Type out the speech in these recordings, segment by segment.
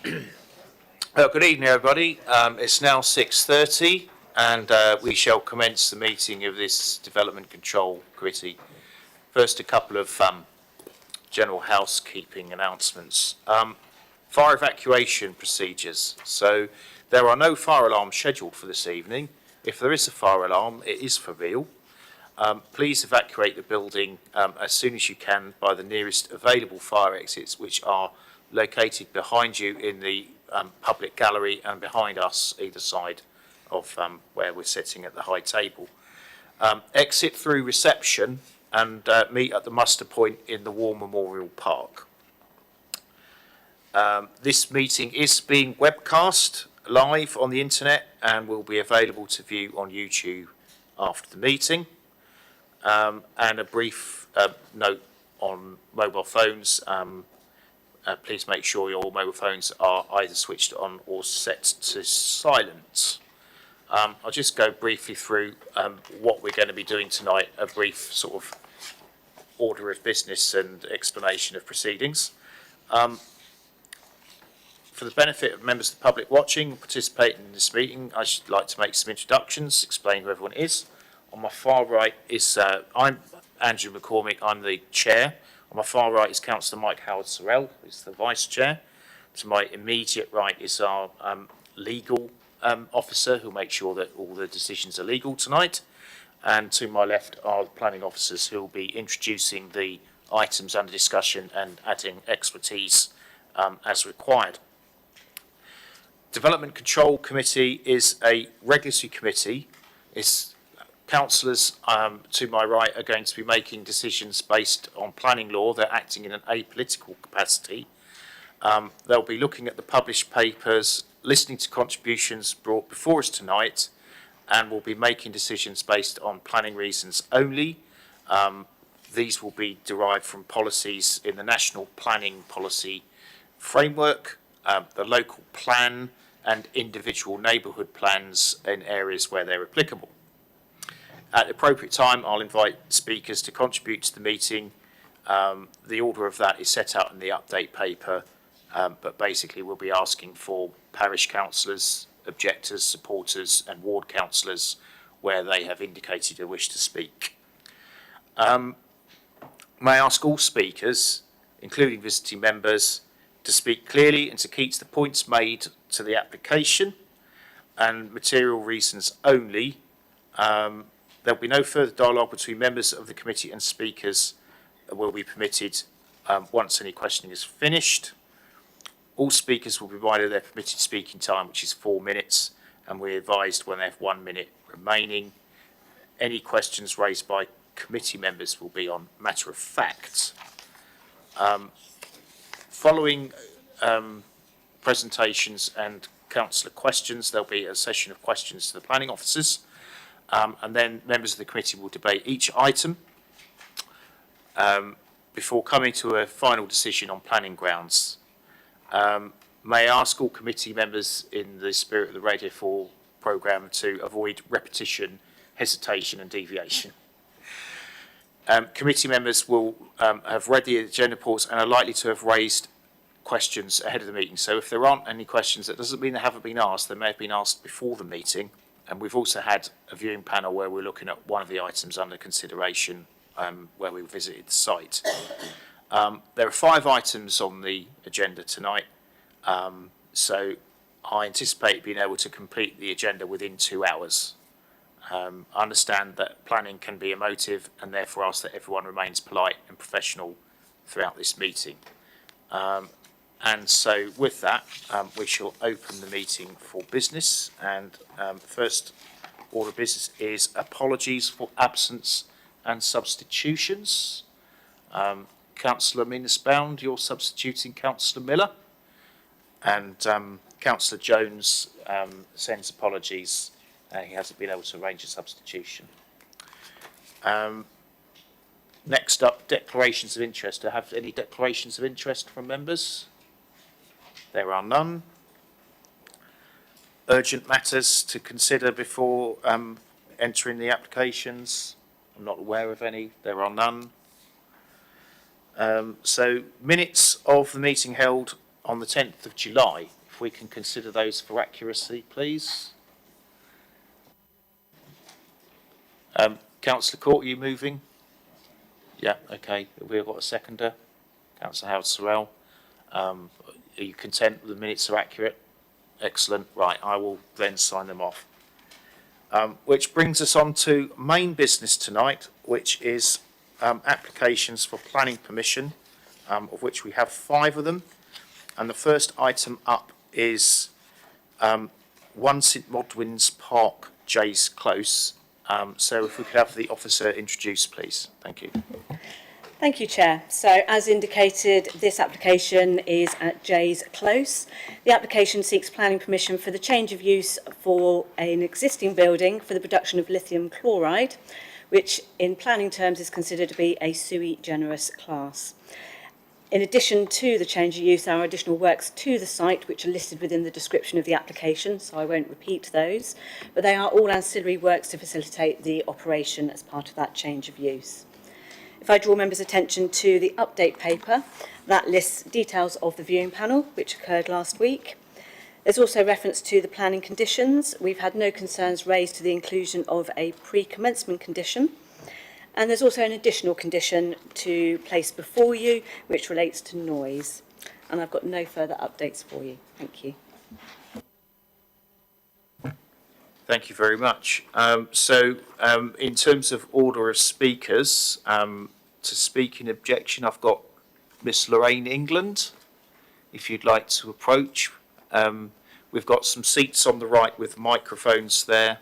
Good evening, everybody. It's now 6:30 and we shall commence the meeting of this Development Control Committee. First, a couple of general housekeeping announcements. Fire evacuation procedures. So there are no fire alarms scheduled for this evening. If there is a fire alarm, it is for real. Please evacuate the building as soon as you can by the nearest available fire exits, which are located behind you in the public gallery and behind us either side of where we're sitting at the high table. Exit through reception and meet at the muster point in the War Memorial Park. This meeting is being webcast live on the internet and will be available to view on YouTube after the meeting. And a brief note on mobile phones. Please make sure your mobile phones are either switched on or set to silent. I'll just go briefly through what we're going to be doing tonight, a brief sort of order of business and explanation of proceedings. For the benefit of members of the public watching and participating in this meeting, I should like to make some introductions, explain who everyone is. On my far right is, I'm Andrew McCormick, I'm the chair. On my far right is Councillor Mike Howard-Sorrell, who's the vice chair. To my immediate right is our legal officer, who'll make sure that all the decisions are legal tonight. And to my left are the planning officers, who will be introducing the items under discussion and adding expertise as required. Development Control Committee is a regulatory committee. Councillors to my right are going to be making decisions based on planning law. They're acting in an apolitical capacity. They'll be looking at the published papers, listening to contributions brought before us tonight, and will be making decisions based on planning reasons only. These will be derived from policies in the National Planning Policy Framework, the local plan, and individual neighbourhood plans in areas where they're applicable. At the appropriate time, I'll invite speakers to contribute to the meeting. The order of that is set out in the update paper, but basically we'll be asking for parish councillors, objectors, supporters and ward councillors where they have indicated a wish to speak. May I ask all speakers, including visiting members, to speak clearly and to keep to the points made to the application and material reasons only. There will be no further dialogue between members of the committee and speakers will be permitted once any questioning is finished. All speakers will be provided their permitted speaking time, which is 4 minutes, and we're advised when they have 1 minute remaining. Any questions raised by committee members will be on matter of fact. Following presentations and councillor questions, there'll be a session of questions to the planning officers. And then members of the committee will debate each item before coming to a final decision on planning grounds. May I ask all committee members in the spirit of the Radio 4 programme to avoid repetition, hesitation and deviation. Committee members will have read the agenda reports and are likely to have raised questions ahead of the meeting. So if there aren't any questions, that doesn't mean they haven't been asked. They may have been asked before the meeting. And we've also had a viewing panel where we're looking at one of the items under consideration where we visited the site. There are 5 items on the agenda tonight, so I anticipate being able to complete the agenda within 2 hours. I understand that planning can be emotive and therefore ask that everyone remains polite and professional throughout this meeting. And so with that, we shall open the meeting for business. And first order of business is apologies for absence and substitutions. Councillor Minnesbound, you're substituting Councillor Miller. And Councillor Jones sends apologies. He hasn't been able to arrange a substitution. Next up, declarations of interest. Do I have any declarations of interest from members? There are none. Urgent matters to consider before entering the applications. I'm not aware of any. There are none. So minutes of the meeting held on the 10th of July. If we can consider those for accuracy, please. Councillor Court, are you moving? Yeah, okay. We've got a seconder. Councillor Howard-Sorrell. Are you content the minutes are accurate? Excellent. Right, I will then sign them off. Which brings us on to main business tonight, which is applications for planning permission, of which we have 5 of them. And the first item up is 1 St Modwyn's Park, Jays Close. So if we could have the officer introduced, please. Thank you. Thank you, Chair. So, as indicated, this application is at Jays Close. The application seeks planning permission for the change of use for an existing building for the production of lithium chloride, which in planning terms is considered to be a sui generis class. In addition to the change of use, there are additional works to the site which are listed within the description of the application, so I won't repeat those, but they are all ancillary works to facilitate the operation as part of that change of use. If I draw members' attention to the update paper, that lists details of the viewing panel, which occurred last week. There's also reference to the planning conditions. We've had no concerns raised to the inclusion of a pre-commencement condition. And there's also an additional condition to place before you, which relates to noise. And I've got no further updates for you. Thank you. Thank you very much. In terms of order of speakers, to speak in objection, I've got Miss Lorraine England, if you'd like to approach. We've got some seats on the right with microphones there.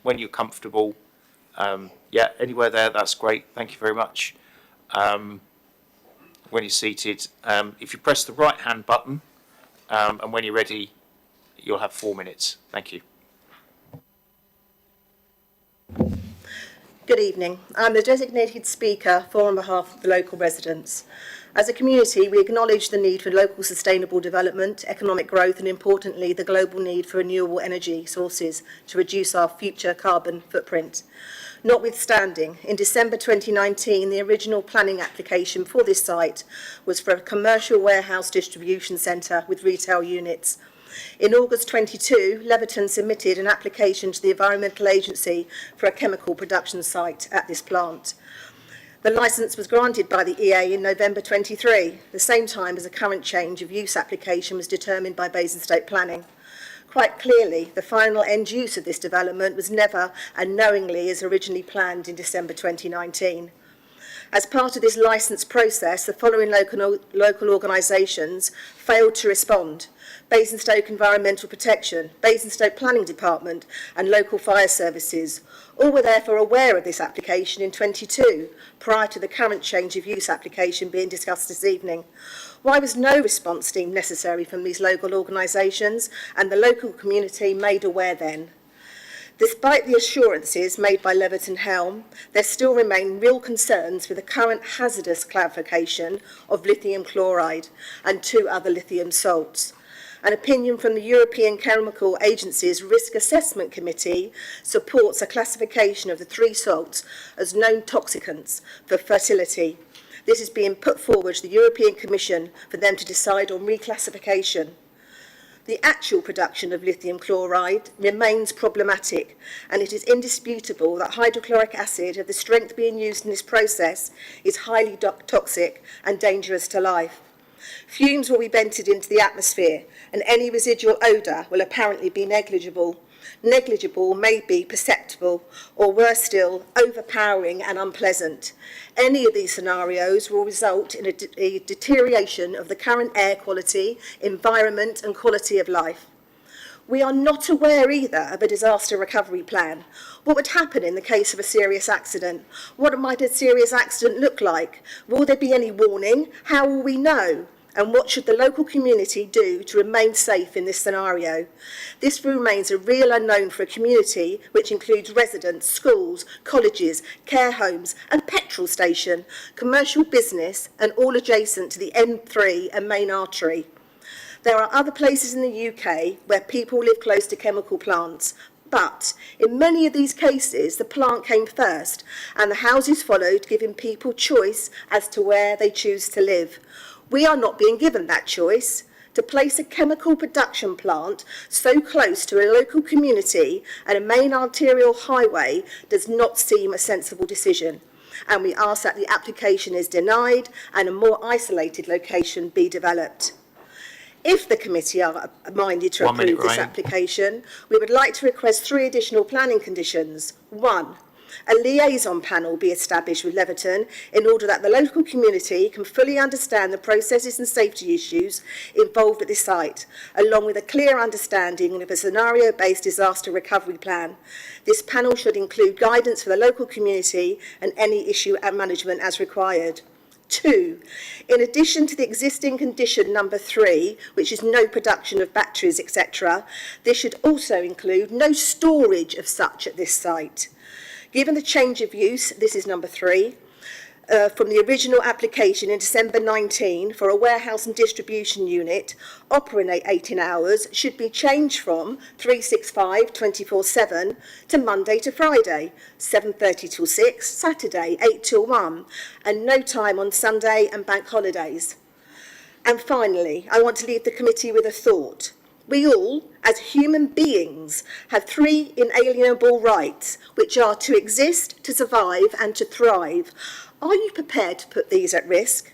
When you're comfortable, yeah, anywhere there, that's great. Thank you very much. When you're seated, if you press the right-hand button, and when you're ready, you'll have 4 minutes. Thank you. Good evening. I'm the designated speaker for on behalf of the local residents. As a community, we acknowledge the need for local sustainable development, economic growth, and importantly, the global need for renewable energy sources to reduce our future carbon footprint. Notwithstanding, in December 2019, the original planning application for this site was for a commercial warehouse distribution centre with retail units. In August 22, Leverton submitted an application to the Environmental Agency for a chemical production site at this plant. The licence was granted by the EA in November 23, the same time as a current change of use application was determined by Basingstoke Planning. Quite clearly, the final end use of this development was never and knowingly as originally planned in December 2019. As part of this licence process, the following local organisations failed to respond: Basingstoke Environmental Protection, Basingstoke Planning Department and Local Fire Services. All were therefore aware of this application in 22, prior to the current change of use application being discussed this evening. Why was no response deemed necessary from these local organisations and the local community made aware then? Despite the assurances made by Leverton Helm, there still remain real concerns with the current hazardous classification of lithium chloride and 2 other lithium salts. An opinion from the European Chemical Agency's Risk Assessment Committee supports a classification of the 3 salts as known toxicants for fertility. This is being put forward to the European Commission for them to decide on reclassification. The actual production of lithium chloride remains problematic, and it is indisputable that hydrochloric acid of the strength being used in this process is highly toxic and dangerous to life. Fumes will be vented into the atmosphere, and any residual odour will apparently be negligible. Negligible may be perceptible, or worse still, overpowering and unpleasant. Any of these scenarios will result in a deterioration of the current air quality, environment and quality of life. We are not aware either of a disaster recovery plan. What would happen in the case of a serious accident? What might a serious accident look like? Will there be any warning? How will we know? And what should the local community do to remain safe in this scenario? This remains a real unknown for a community which includes residents, schools, colleges, care homes and petrol station, commercial business and all adjacent to the M3 and main artery. There are other places in the UK where people live close to chemical plants, but in many of these cases the plant came first and the houses followed, giving people choice as to where they choose to live. We are not being given that choice. To place a chemical production plant so close to a local community and a main arterial highway does not seem a sensible decision, and we ask that the application is denied and a more isolated location be developed. If the committee are minded to approve this application, we would like to request 3 additional planning conditions. 1, a liaison panel be established with Leverton in order that the local community can fully understand the processes and safety issues involved at this site, along with a clear understanding of a scenario-based disaster recovery plan. This panel should include guidance for the local community and any issue and management as required. 2, in addition to the existing condition number 3, which is no production of batteries, etc., this should also include no storage of such at this site. Given the change of use, this is number 3, from the original application in December 19 for a warehouse and distribution unit operating 18 hours should be changed from 365 24/7 to Monday to Friday, 7:30 till 6, Saturday 8 till 1, and no time on Sunday and bank holidays. And finally, I want to leave the committee with a thought. We all, as human beings, have 3 inalienable rights, which are to exist, to survive, and to thrive. Are you prepared to put these at risk?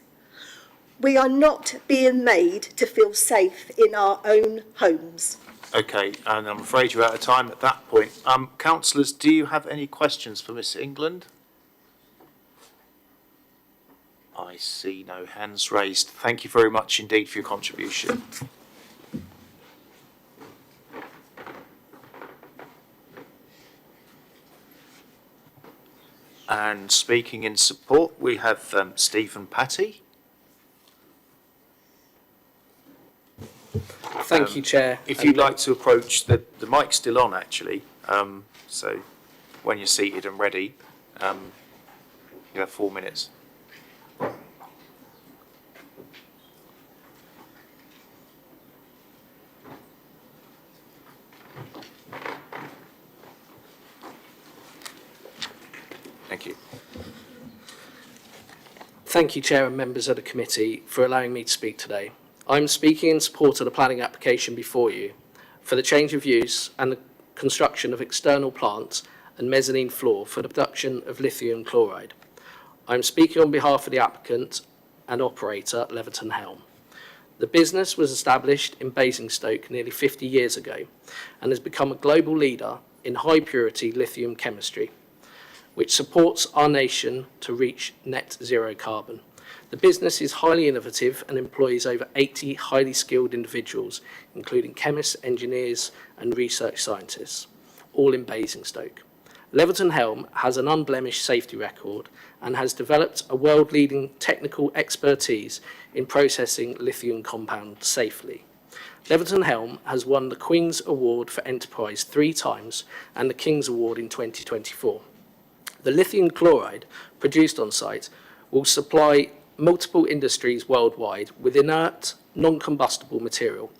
We are not being made to feel safe in our own homes. Okay, and I'm afraid you're out of time at that point. Councillors, do you have any questions for Miss England? I see no hands raised. Thank you very much indeed for your contribution. And speaking in support, we have Stephen Patty. Thank you, Chair. If you'd like to approach, the mic's still on actually, so when you're seated and ready, you have 4 minutes. Thank you. Thank you, Chair and members of the committee, for allowing me to speak today. I'm speaking in support of the planning application before you for the change of use and the construction of external plants and mezzanine floor for the production of lithium chloride. I'm speaking on behalf of the applicant and operator, Leverton Helm. The business was established in Basingstoke nearly 50 years ago and has become a global leader in high-purity lithium chemistry, which supports our nation to reach net zero carbon. The business is highly innovative and employs over 80 highly skilled individuals, including chemists, engineers, and research scientists, all in Basingstoke. Leverton Helm has an unblemished safety record and has developed a world-leading technical expertise in processing lithium compounds safely. Leverton Helm has won the Queen's Award for Enterprise 3 times and the King's Award in 2024. The lithium chloride produced on site will supply multiple industries worldwide with inert, non-combustible material,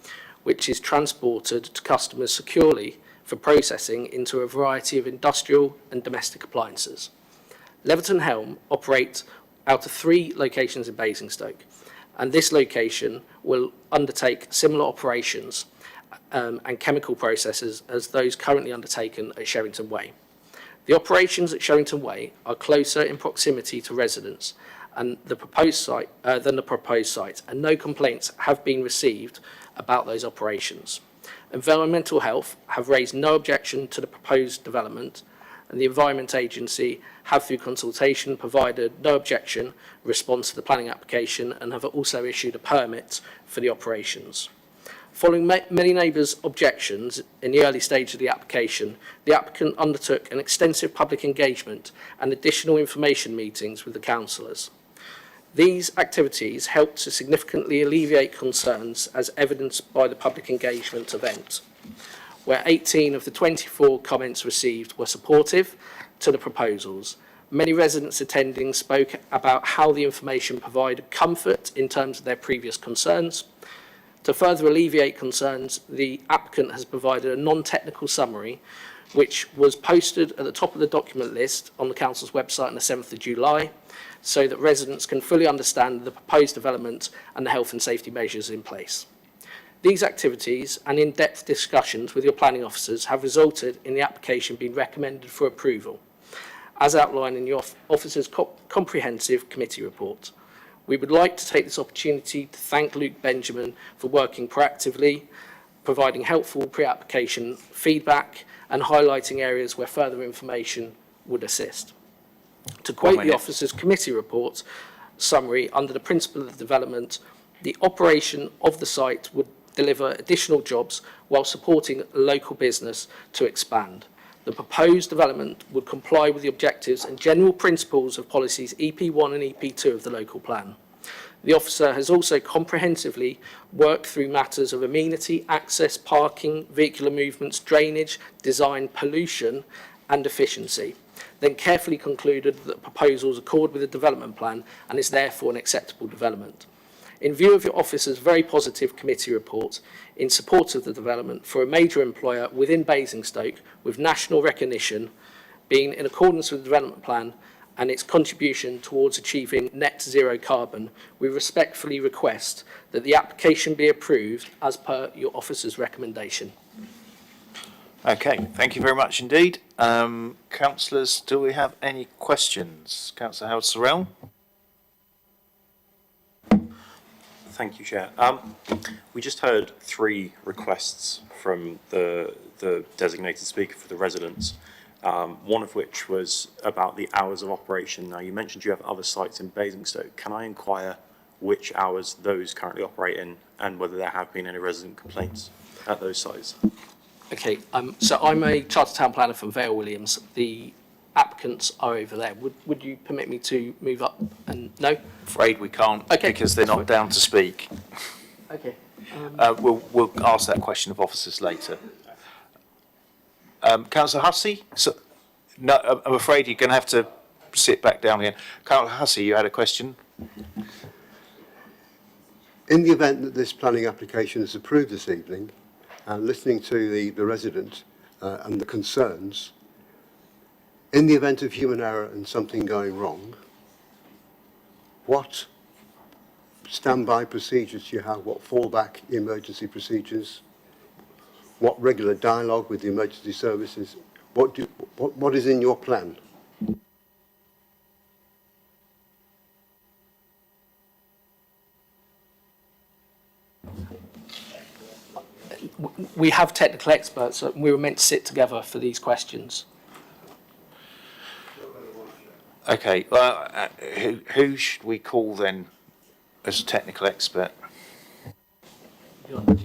which is transported to customers securely for processing into a variety of industrial and domestic appliances. Leverton Helm operates out of 3 locations in Basingstoke, and this location will undertake similar operations and chemical processes as those currently undertaken at Sherrington Way. The operations at Sherrington Way are closer in proximity to residents and the proposed site than the proposed site, and no complaints have been received about those operations. Environmental Health have raised no objection to the proposed development, and the Environment Agency have, through consultation, provided no objection in response to the planning application and have also issued a permit for the operations. Following many neighbours' objections in the early stage of the application, the applicant undertook an extensive public engagement and additional information meetings with the councillors. These activities helped to significantly alleviate concerns as evidenced by the public engagement event, where 18 of the 24 comments received were supportive to the proposals. Many residents attending spoke about how the information provided comfort in terms of their previous concerns. To further alleviate concerns, the applicant has provided a non-technical summary which was posted at the top of the document list on the Council's website on the 7th of July, so that residents can fully understand the proposed development and the health and safety measures in place. These activities and in-depth discussions with your planning officers have resulted in the application being recommended for approval, as outlined in your officer's comprehensive committee report. We would like to take this opportunity to thank Luke Benjamin for working proactively, providing helpful pre-application feedback and highlighting areas where further information would assist. To quote the officer's committee report summary, under the principle of development, the operation of the site would deliver additional jobs while supporting local business to expand. The proposed development would comply with the objectives and general principles of policies EP1 and EP2 of the local plan. The officer has also comprehensively worked through matters of amenity, access, parking, vehicular movements, drainage, design, pollution and efficiency, then carefully concluded that the proposals accord with the development plan and is therefore an acceptable development. In view of your officer's very positive committee report in support of the development for a major employer within Basingstoke with national recognition, being in accordance with the development plan and its contribution towards achieving net zero carbon, we respectfully request that the application be approved as per your officer's recommendation. Okay, thank you very much indeed. Councillors, do we have any questions? Councillor Howard-Sorrell? Thank you, Chair. We just heard 3 requests from the designated speaker for the residents, one of which was about the hours of operation. Now, you mentioned you have other sites in Basingstoke. Can I inquire which hours those currently operate in and whether there have been any resident complaints at those sites? Okay, so I'm a Chartered Town Planner from Vale Williams. The applicants are over there. Would you permit me to move up and no? Afraid we can't, okay, because they're not down to speak. Okay. We'll ask that question of officers later. Councillor Hussey? So, no, I'm afraid you're going to have to sit back down again. Councillor Hussey, you had a question? In the event that this planning application is approved this evening, and listening to the resident and the concerns, in the event of human error and something going wrong, what standby procedures do you have? What fallback emergency procedures? What regular dialogue with the emergency services? What is in your plan? We have technical experts, and we were meant to sit together for these questions. Okay, who should we call then as a technical expert?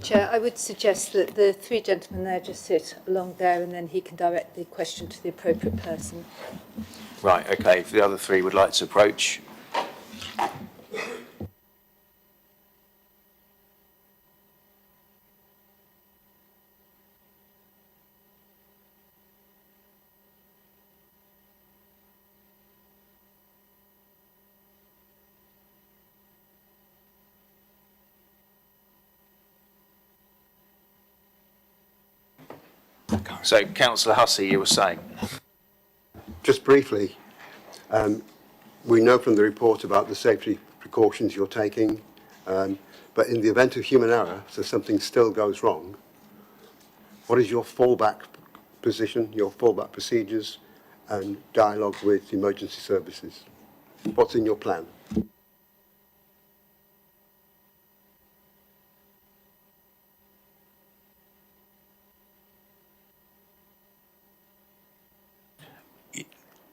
Chair, I would suggest that the 3 gentlemen there just sit along there and then he can direct the question to the appropriate person. Right, okay, if the other 3 would like to approach. So, Councillor Hussey, you were saying? Just briefly, we know from the report about the safety precautions you're taking, but in the event of human error, so something still goes wrong, what is your fallback position, your fallback procedures and dialogue with emergency services? What's in your plan?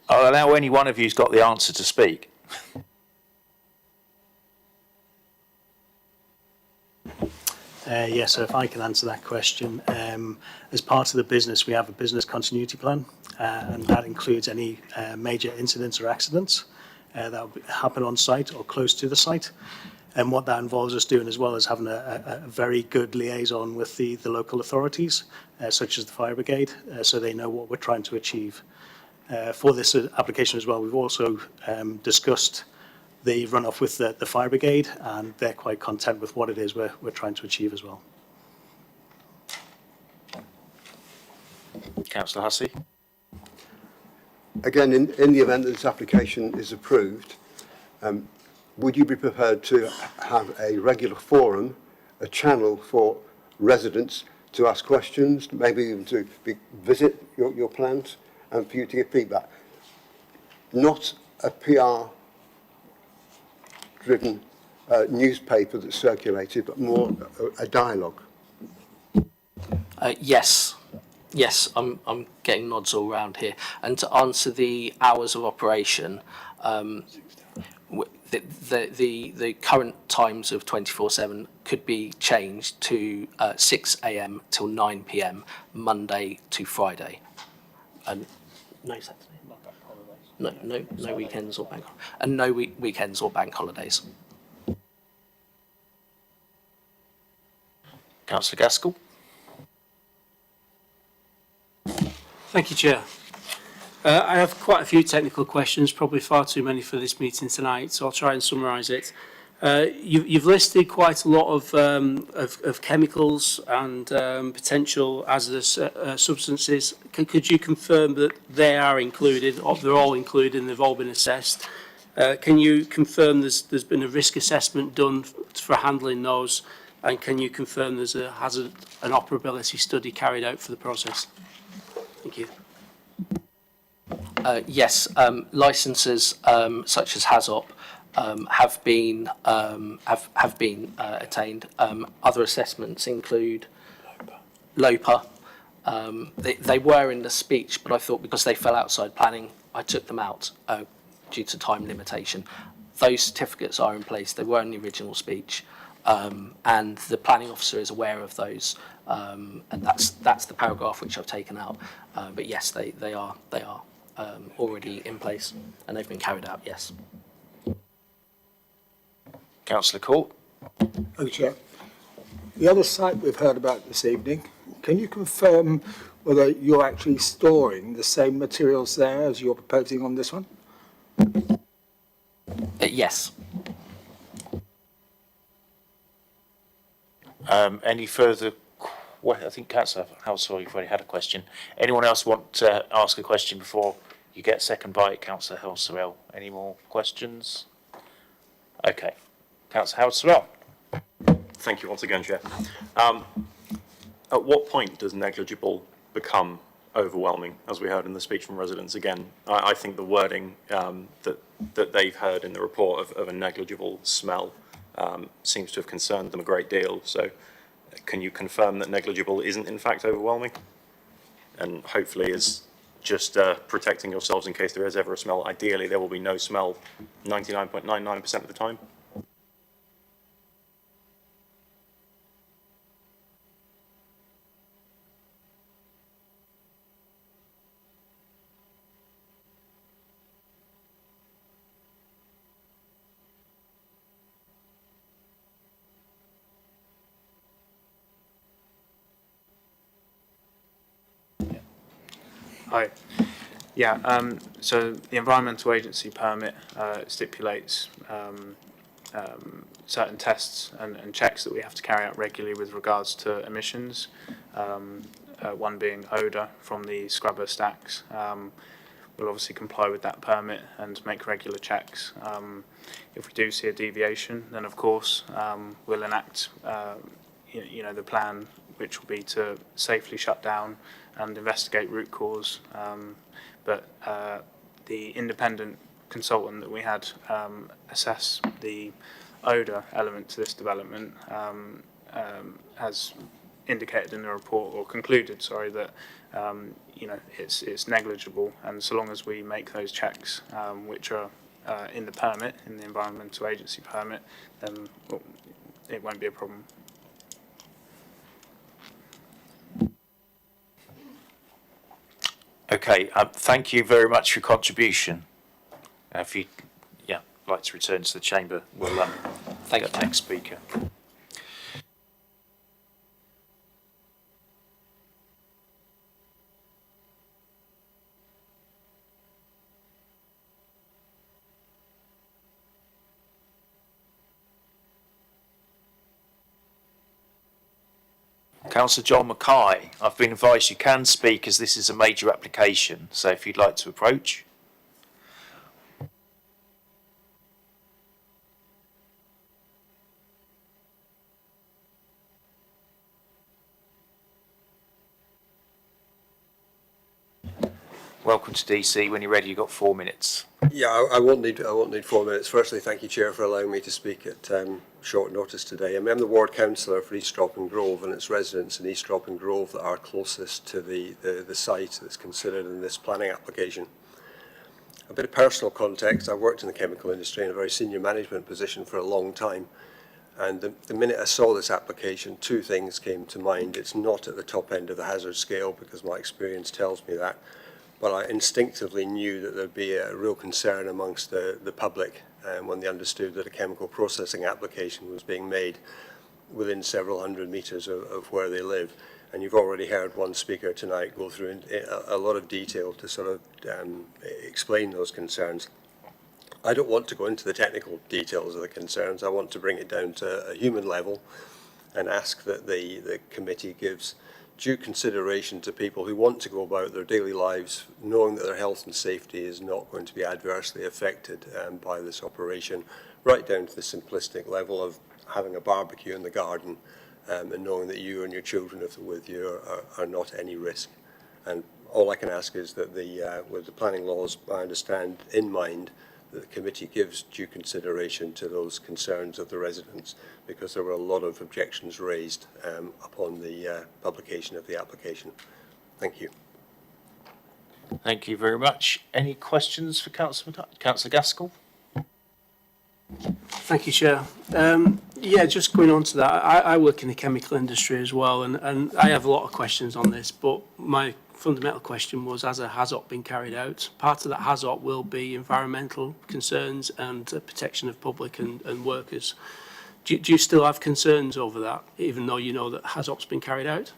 I'll allow any one of you's got the answer to speak. Yes, so if I can answer that question. As part of the business, we have a business continuity plan, and that includes any major incidents or accidents that will happen on site or close to the site. And what that involves us doing as well is having a very good liaison with the local authorities, such as the fire brigade, so they know what we're trying to achieve. For this application as well, we've also discussed the runoff with the fire brigade, and they're quite content with what it is we're trying to achieve as well. Councillor Hussey. Again, in the event that this application is approved, would you be prepared to have a regular forum, a channel for residents to ask questions, maybe even to visit your plant and for you to give feedback? Not a PR-driven newspaper that's circulated, but more a dialogue. Yes. Yes, I'm getting nods all round here. And to answer the hours of operation, the current times of 24/7 could be changed to 6 a.m. till 9 p.m. Monday to Friday, and no Saturday, no weekends or bank, and no weekends or bank holidays. Councillor Gaskell. Thank you, Chair. I have quite a few technical questions, probably far too many for this meeting tonight, so I'll try and summarise it. You've listed quite a lot of chemicals and potential hazardous substances. Could you confirm that they are included, or they're all included and they've all been assessed? Can you confirm there's been a risk assessment done for handling those? And can you confirm there's an operability study carried out for the process? Thank you. Yes, licences such as HAZOP have been attained. Other assessments include LOPA. They were in the speech, but I thought because they fell outside planning, I took them out due to time limitation. Those certificates are in place. They were in the original speech, and the planning officer is aware of those. And that's the paragraph which I've taken out. But yes, they are already in place and they've been carried out. Yes. Councillor Court. Oh, Chair. The other site we've heard about this evening, can you confirm whether you're actually storing the same materials there as you're proposing on this one? Yes. Any further? I think Councillor Halsall, you've already had a question. Anyone else want to ask a question before you get second bite? Councillor Halsall, any more questions? Okay. Councillor Halsall. Thank you once again, Chair. At what point does negligible become overwhelming, as we heard in the speech from residents? Again, I think the wording that they've heard in the report of a negligible smell seems to have concerned them a great deal. So can you confirm that negligible isn't in fact overwhelming? And hopefully is just protecting yourselves in case there is ever a smell. Ideally, there will be no smell 99.99% of the time. Hi. Yeah, so the Environmental Agency permit stipulates certain tests and checks that we have to carry out regularly with regards to emissions, one being odour from the scrubber stacks. We'll obviously comply with that permit and make regular checks. If we do see a deviation, then of course we'll enact the plan, which will be to safely shut down and investigate root cause. But the independent consultant that we had assess the odour element to this development has indicated in the report, or concluded, sorry, that it's negligible, and so long as we make those checks, which are in the permit, in the Environmental Agency permit, then it won't be a problem. Okay, thank you very much for your contribution. If you'd like to return to the chamber, we'll Thank get the next speaker. Councillor John Mackay, I've been advised you can speak as this is a major application, so if you'd like to approach. Welcome to DC. When you're ready, you've got 4 minutes. Yeah, I won't need 4 minutes. Firstly, thank you, Chair, for allowing me to speak at short notice today. I'm the ward councillor for East Stropon Grove, and it's residents in East Stropon Grove that are closest to the site that's considered in this planning application. A bit of personal context: I worked in the chemical industry in a very senior management position for a long time, and the minute I saw this application, two things came to mind. It's not at the top end of the hazard scale, because my experience tells me that. But I instinctively knew that there'd be a real concern amongst the public when they understood that a chemical processing application was being made within several hundred metres of where they live. And you've already heard one speaker tonight go through in a lot of detail to sort of explain those concerns. I don't want to go into the technical details of the concerns. I want to bring it down to a human level and ask that the committee gives due consideration to people who want to go about their daily lives knowing that their health and safety is not going to be adversely affected by this operation, right down to the simplistic level of having a barbecue in the garden and knowing that you and your children, if they're with you, are not at any risk. And all I can ask is that with the planning laws, I understand in mind, that the committee gives due consideration to those concerns of the residents, because there were a lot of objections raised upon the publication of the application. Thank you. Thank you very much. Any questions for Councillor Gaskell? Thank you, Chair. Yeah, just going on to that, I work in the chemical industry as well, and I have a lot of questions on this, but my fundamental question was, has a HAZOP been carried out? Part of that HAZOP will be environmental concerns and protection of public and workers. Do you still have concerns over that, even though you know that HAZOP's been carried out?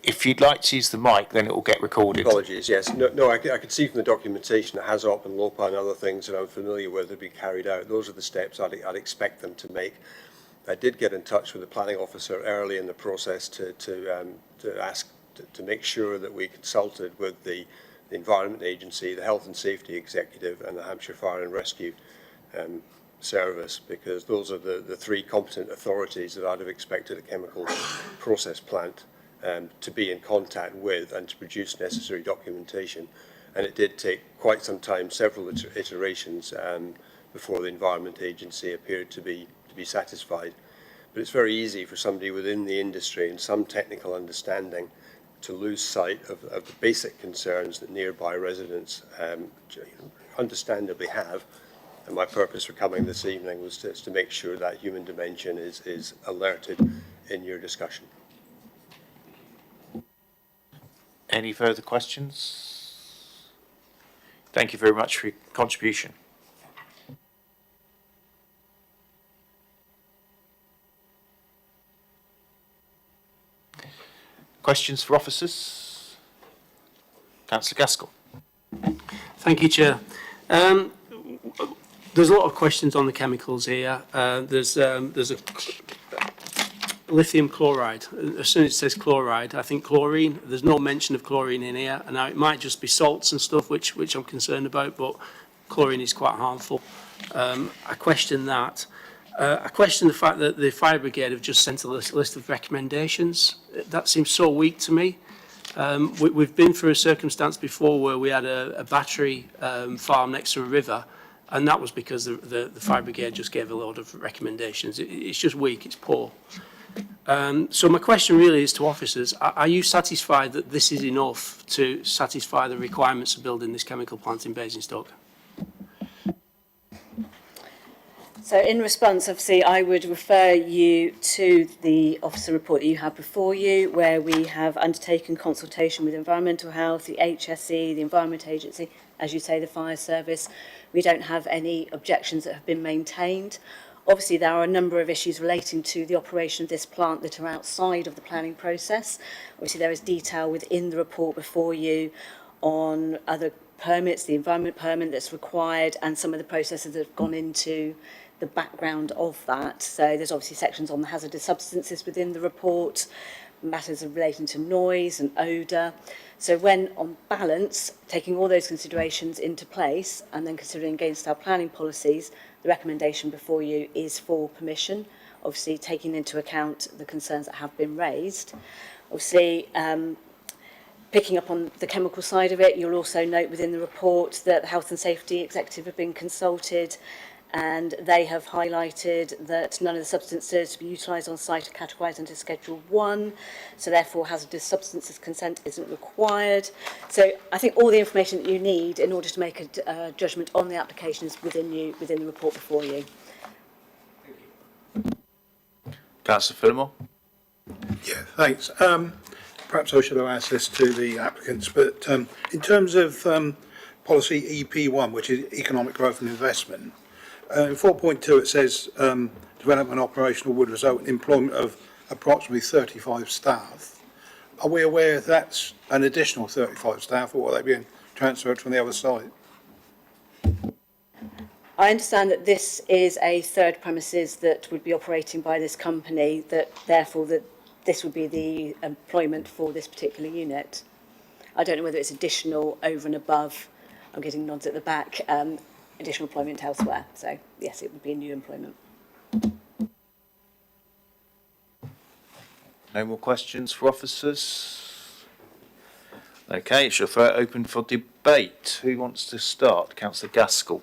If you'd like to use the mic, then it will get recorded. Apologies, yes. No, I could see from the documentation that HAZOP and LOPA and other things that I'm familiar with have been carried out. Those are the steps I'd expect them to make. I did get in touch with the planning officer early in the process to make sure that we consulted with the Environment Agency, the Health and Safety Executive, and the Hampshire Fire and Rescue Service, because those are the three competent authorities that I'd have expected a chemical process plant to be in contact with and to produce necessary documentation. And it did take quite some time, several iterations, before the Environment Agency appeared to be satisfied. But it's very easy for somebody within the industry and some technical understanding to lose sight of the basic concerns that nearby residents understandably have. And my purpose for coming this evening was to make sure that human dimension is alerted in your discussion. Any further questions? Thank you very much for your contribution. Questions for officers? Councillor Gaskell. Thank you, Chair. There's a lot of questions on the chemicals here. There's a lithium chloride. As soon as it says chloride, I think chlorine. There's no mention of chlorine in here. And now it might just be salts and stuff, which I'm concerned about, but chlorine is quite harmful. I question that. I question the fact that the fire brigade have just sent a list of recommendations. That seems so weak to me. We've been through a circumstance before where we had a battery farm next to a river, and that was because the fire brigade just gave a load of recommendations. It's just weak, it's poor. So my question really is to officers, are you satisfied that this is enough to satisfy the requirements of building this chemical plant in Basingstoke? So in response, obviously, I would refer you to the officer report that you have before you, where we have undertaken consultation with Environmental Health, the HSE, the Environment Agency, as you say, the Fire Service. We don't have any objections that have been maintained. Obviously, there are a number of issues relating to the operation of this plant that are outside of the planning process. Obviously, there is detail within the report before you on other permits, the environment permit that's required, and some of the processes that have gone into the background of that. So there's obviously sections on the hazardous substances within the report, matters relating to noise and odour. So when on balance, taking all those considerations into place and then considering against our planning policies, the recommendation before you is for permission, obviously taking into account the concerns that have been raised. Obviously, picking up on the chemical side of it, you'll also note within the report that the Health and Safety Executive have been consulted, and they have highlighted that none of the substances to be utilised on site are categorised under Schedule 1, so therefore hazardous substances consent isn't required. So I think all the information that you need in order to make a judgment on the application is within the report before you. Councillor Fillmore. Yeah, thanks. Perhaps I should have asked this to the applicants, but in terms of policy EP1, which is economic growth and investment, in 4.2 it says development operational would result in employment of approximately 35 staff. Are we aware that's an additional 35 staff, or are they being transferred from the other site? I understand that this is a third premises that would be operating by this company, that therefore that this would be the employment for this particular unit. I don't know whether it's additional over and above, I'm getting nods at the back, additional employment elsewhere. So yes, it would be a new employment. No more questions for officers? Okay, shall throw it open for debate. Who wants to start? Councillor Gaskell.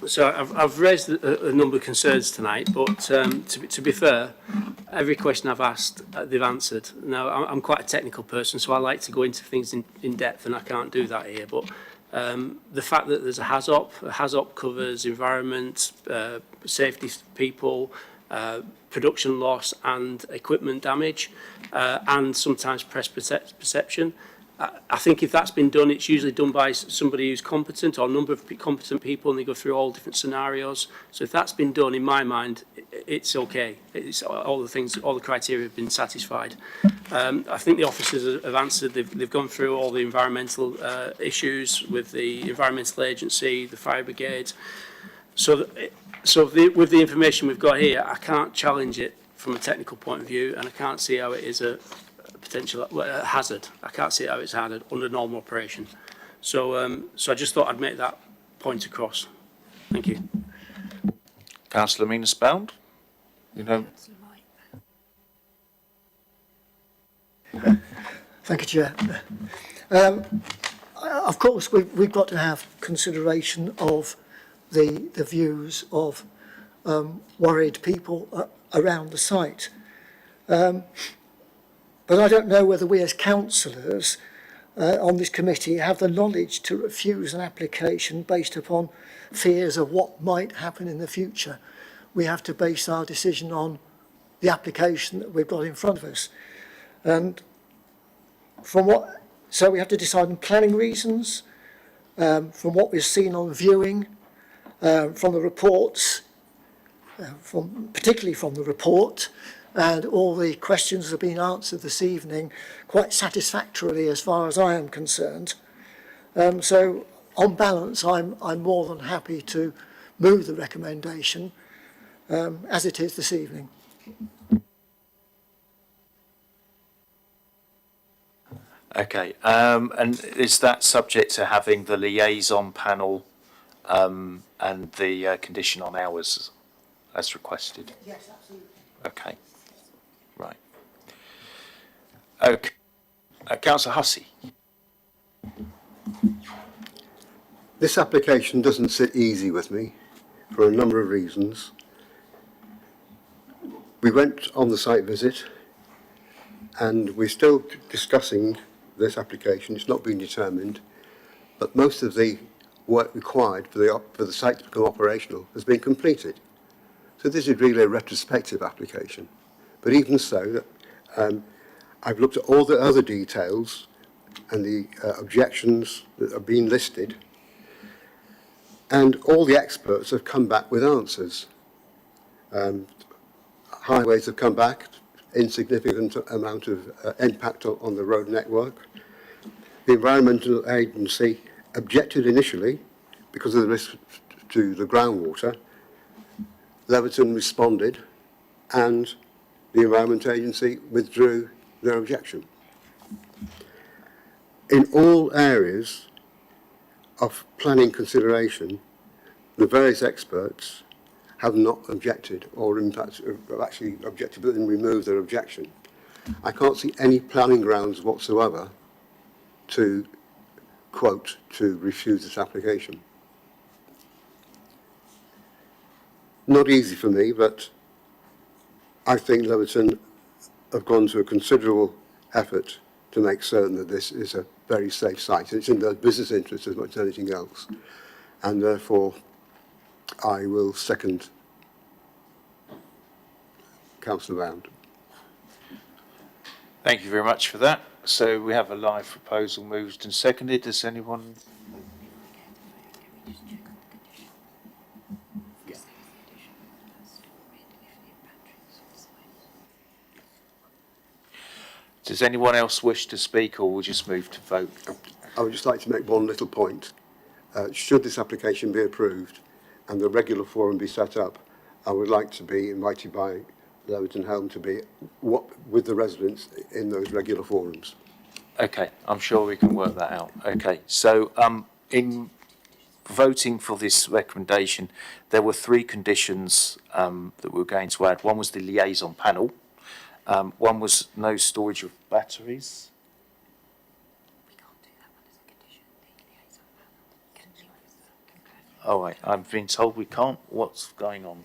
So I've raised a number of concerns tonight, but to be fair, every question I've asked, they've answered. Now, I'm quite a technical person, so I like to go into things in depth, and I can't do that here. But the fact that there's a HAZOP covers environment, safety people, production loss and equipment damage, and sometimes press perception. I think if that's been done, it's usually done by somebody who's competent or a number of competent people, and they go through all different scenarios. So if that's been done, in my mind, it's okay. It's all the things, all the criteria have been satisfied. I think the officers have answered. They've gone through all the environmental issues with the environmental agency, the fire brigade. So with the information we've got here, I can't challenge it from a technical point of view, and I can't see how it is a potential hazard. I can't see how it's hazard under normal operation. So I just thought I'd make that point across. Thank you. Councillor Meaner-Spound. You know. Thank you, Chair. Of course, we've got to have consideration of the views of worried people around the site. But I don't know whether we as councillors on this committee have the knowledge to refuse an application based upon fears of what might happen in the future. We have to base our decision on the application that we've got in front of us. And so we have to decide on planning reasons, from what we've seen on viewing, from the reports, particularly from the report, and all the questions have been answered this evening quite satisfactorily as far as I am concerned. So on balance, I'm more than happy to move the recommendation as it is this evening. Okay, and is that subject to having the liaison panel and the condition on hours as requested? Yes, absolutely. Okay, right. Okay, Councillor Hussey. This application doesn't sit easy with me for a number of reasons. We went on the site visit and we're still discussing this application. It's not been determined, but most of the work required for the site to become operational has been completed. So this is really a retrospective application. But even so, I've looked at all the other details and the objections that have been listed, and all the experts have come back with answers. Highways have come back, insignificant amount of impact on the road network. The Environmental Agency objected initially because of the risk to the groundwater, Leverton responded and the Environment Agency withdrew their objection. In all areas of planning consideration, the various experts have not objected, or in fact have actually objected but then removed their objection. I can't see any planning grounds whatsoever to, quote, to refuse this application. Not easy for me, but I think Leverton have gone to a considerable effort to make certain that this is a very safe site. It's in their business interest as much as anything else. And therefore, I will second Councillor Bound. Thank you very much for that. So we have a live proposal moved and seconded. Does anyone? Does anyone else wish to speak, or we'll just move to vote? I would just like to make one little point. Should this application be approved and the regular forum be set up, I would like to be invited by Leverton Helm to be with the residents in those regular forums. Okay, I'm sure we can work that out. Okay, so in voting for this recommendation, there were three conditions that we were going to add. One was the liaison panel. One was no storage of batteries. We can't do that one as a condition. The liaison panel. Oh, right. I've been told we can't. What's going on?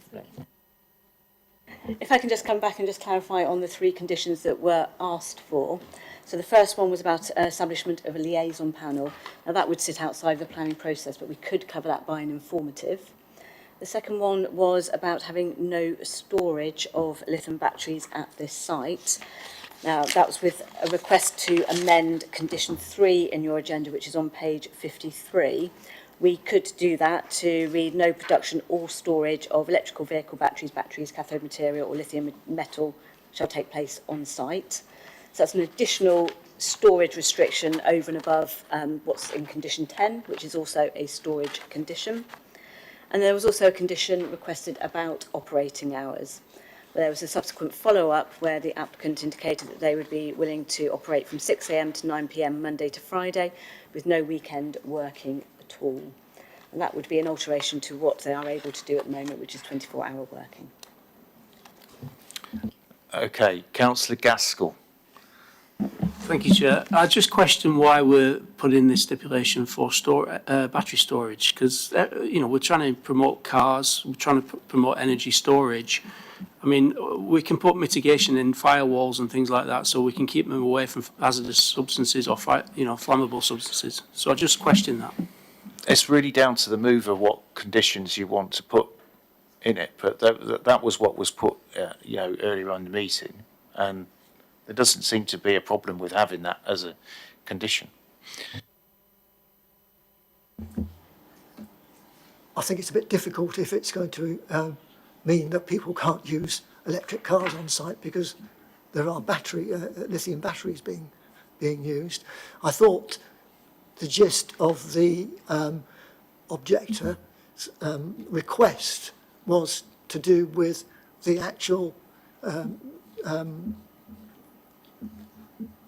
If I can just come back and just clarify on the three conditions that were asked for. So the first one was about establishment of a liaison panel. Now that would sit outside the planning process, but we could cover that by an informative. The second one was about having no storage of lithium batteries at this site. Now that was with a request to amend condition 3 in your agenda, which is on page 53. We could do that to read no production or storage of electrical vehicle batteries, cathode material or lithium metal shall take place on site. So that's an additional storage restriction over and above what's in condition 10, which is also a storage condition. And there was also a condition requested about operating hours. There was a subsequent follow-up where the applicant indicated that they would be willing to operate from 6 a.m. to 9 p.m. Monday to Friday with no weekend working at all. And that would be an alteration to what they are able to do at the moment, which is 24-hour working. Okay, Councillor Gaskell. Thank you, Chair. I just question why we're putting this stipulation for battery storage, because we're trying to promote cars, we're trying to promote energy storage. I mean, we can put mitigation in firewalls and things like that, so we can keep them away from hazardous substances or flammable substances. So I just question that. It's really down to the mover what conditions you want to put in it, but that was what was put, earlier on in the meeting, and there doesn't seem to be a problem with having that as a condition. I think it's a bit difficult if it's going to mean that people can't use electric cars on site because there are lithium batteries being used. I thought the gist of the objector's request was to do with the actual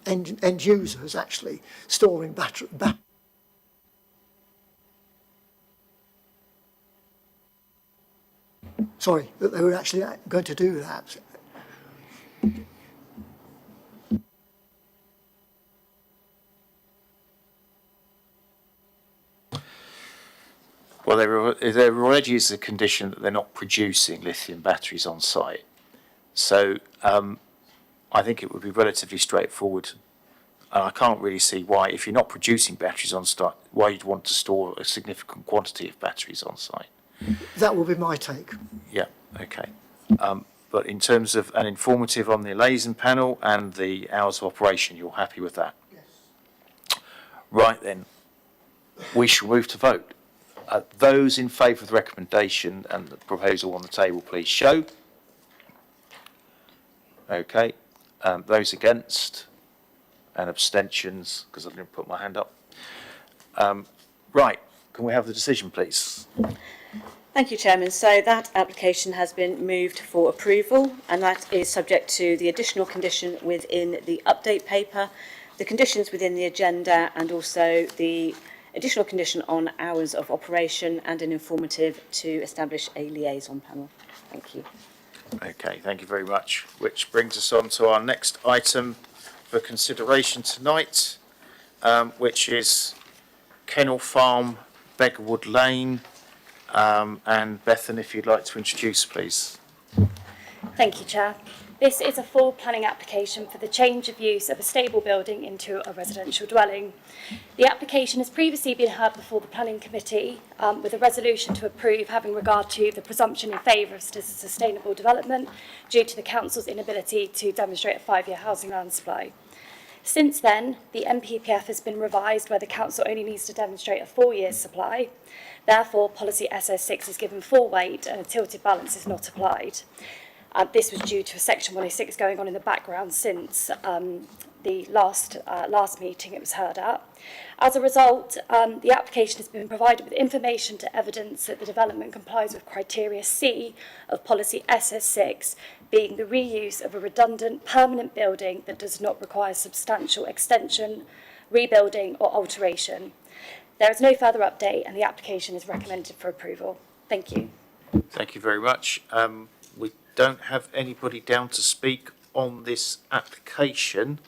end users actually storing battery. Sorry, that they were actually going to do that. Well, there already is a condition that they're not producing lithium batteries on site. So I think it would be relatively straightforward. And I can't really see why, if you're not producing batteries on site, why you'd want to store a significant quantity of batteries on site. That will be my take. Yeah, okay. But in terms of an informative on the liaison panel and the hours of operation, you're happy with that? Yes. Right then, we shall move to vote. Those in favour of the recommendation and the proposal on the table, please show. Okay. Those against and abstentions, because I didn't put my hand up. Right. can we have the decision, please? Thank you, Chairman. So that application has been moved for approval, and that is subject to the additional condition within the update paper, the conditions within the agenda, and also the additional condition on hours of operation and an informative to establish a liaison panel. Thank you. Okay, thank you very much. Which brings us on to our next item for consideration tonight, which is Kennel Farm, Beggarwood Lane. And Bethan, if you'd like to introduce, please. Thank you, Chair. This is a full planning application for the change of use of a stable building into a residential dwelling. The application has previously been heard before the Planning Committee with a resolution to approve having regard to the presumption in favour of sustainable development due to the Council's inability to demonstrate a 5-year housing land supply. Since then, the NPPF has been revised where the Council only needs to demonstrate a 4-year supply. Therefore, policy SS6 is given full weight and a tilted balance is not applied. This was due to a section 106 going on in the background since the last meeting it was heard at. As a result, the application has been provided with information to evidence that the development complies with criteria C of policy SS6, being the reuse of a redundant permanent building that does not require substantial extension, rebuilding or alteration. There is no further update and the application is recommended for approval. Thank you. Thank you very much. We don't have anybody down to speak on this application.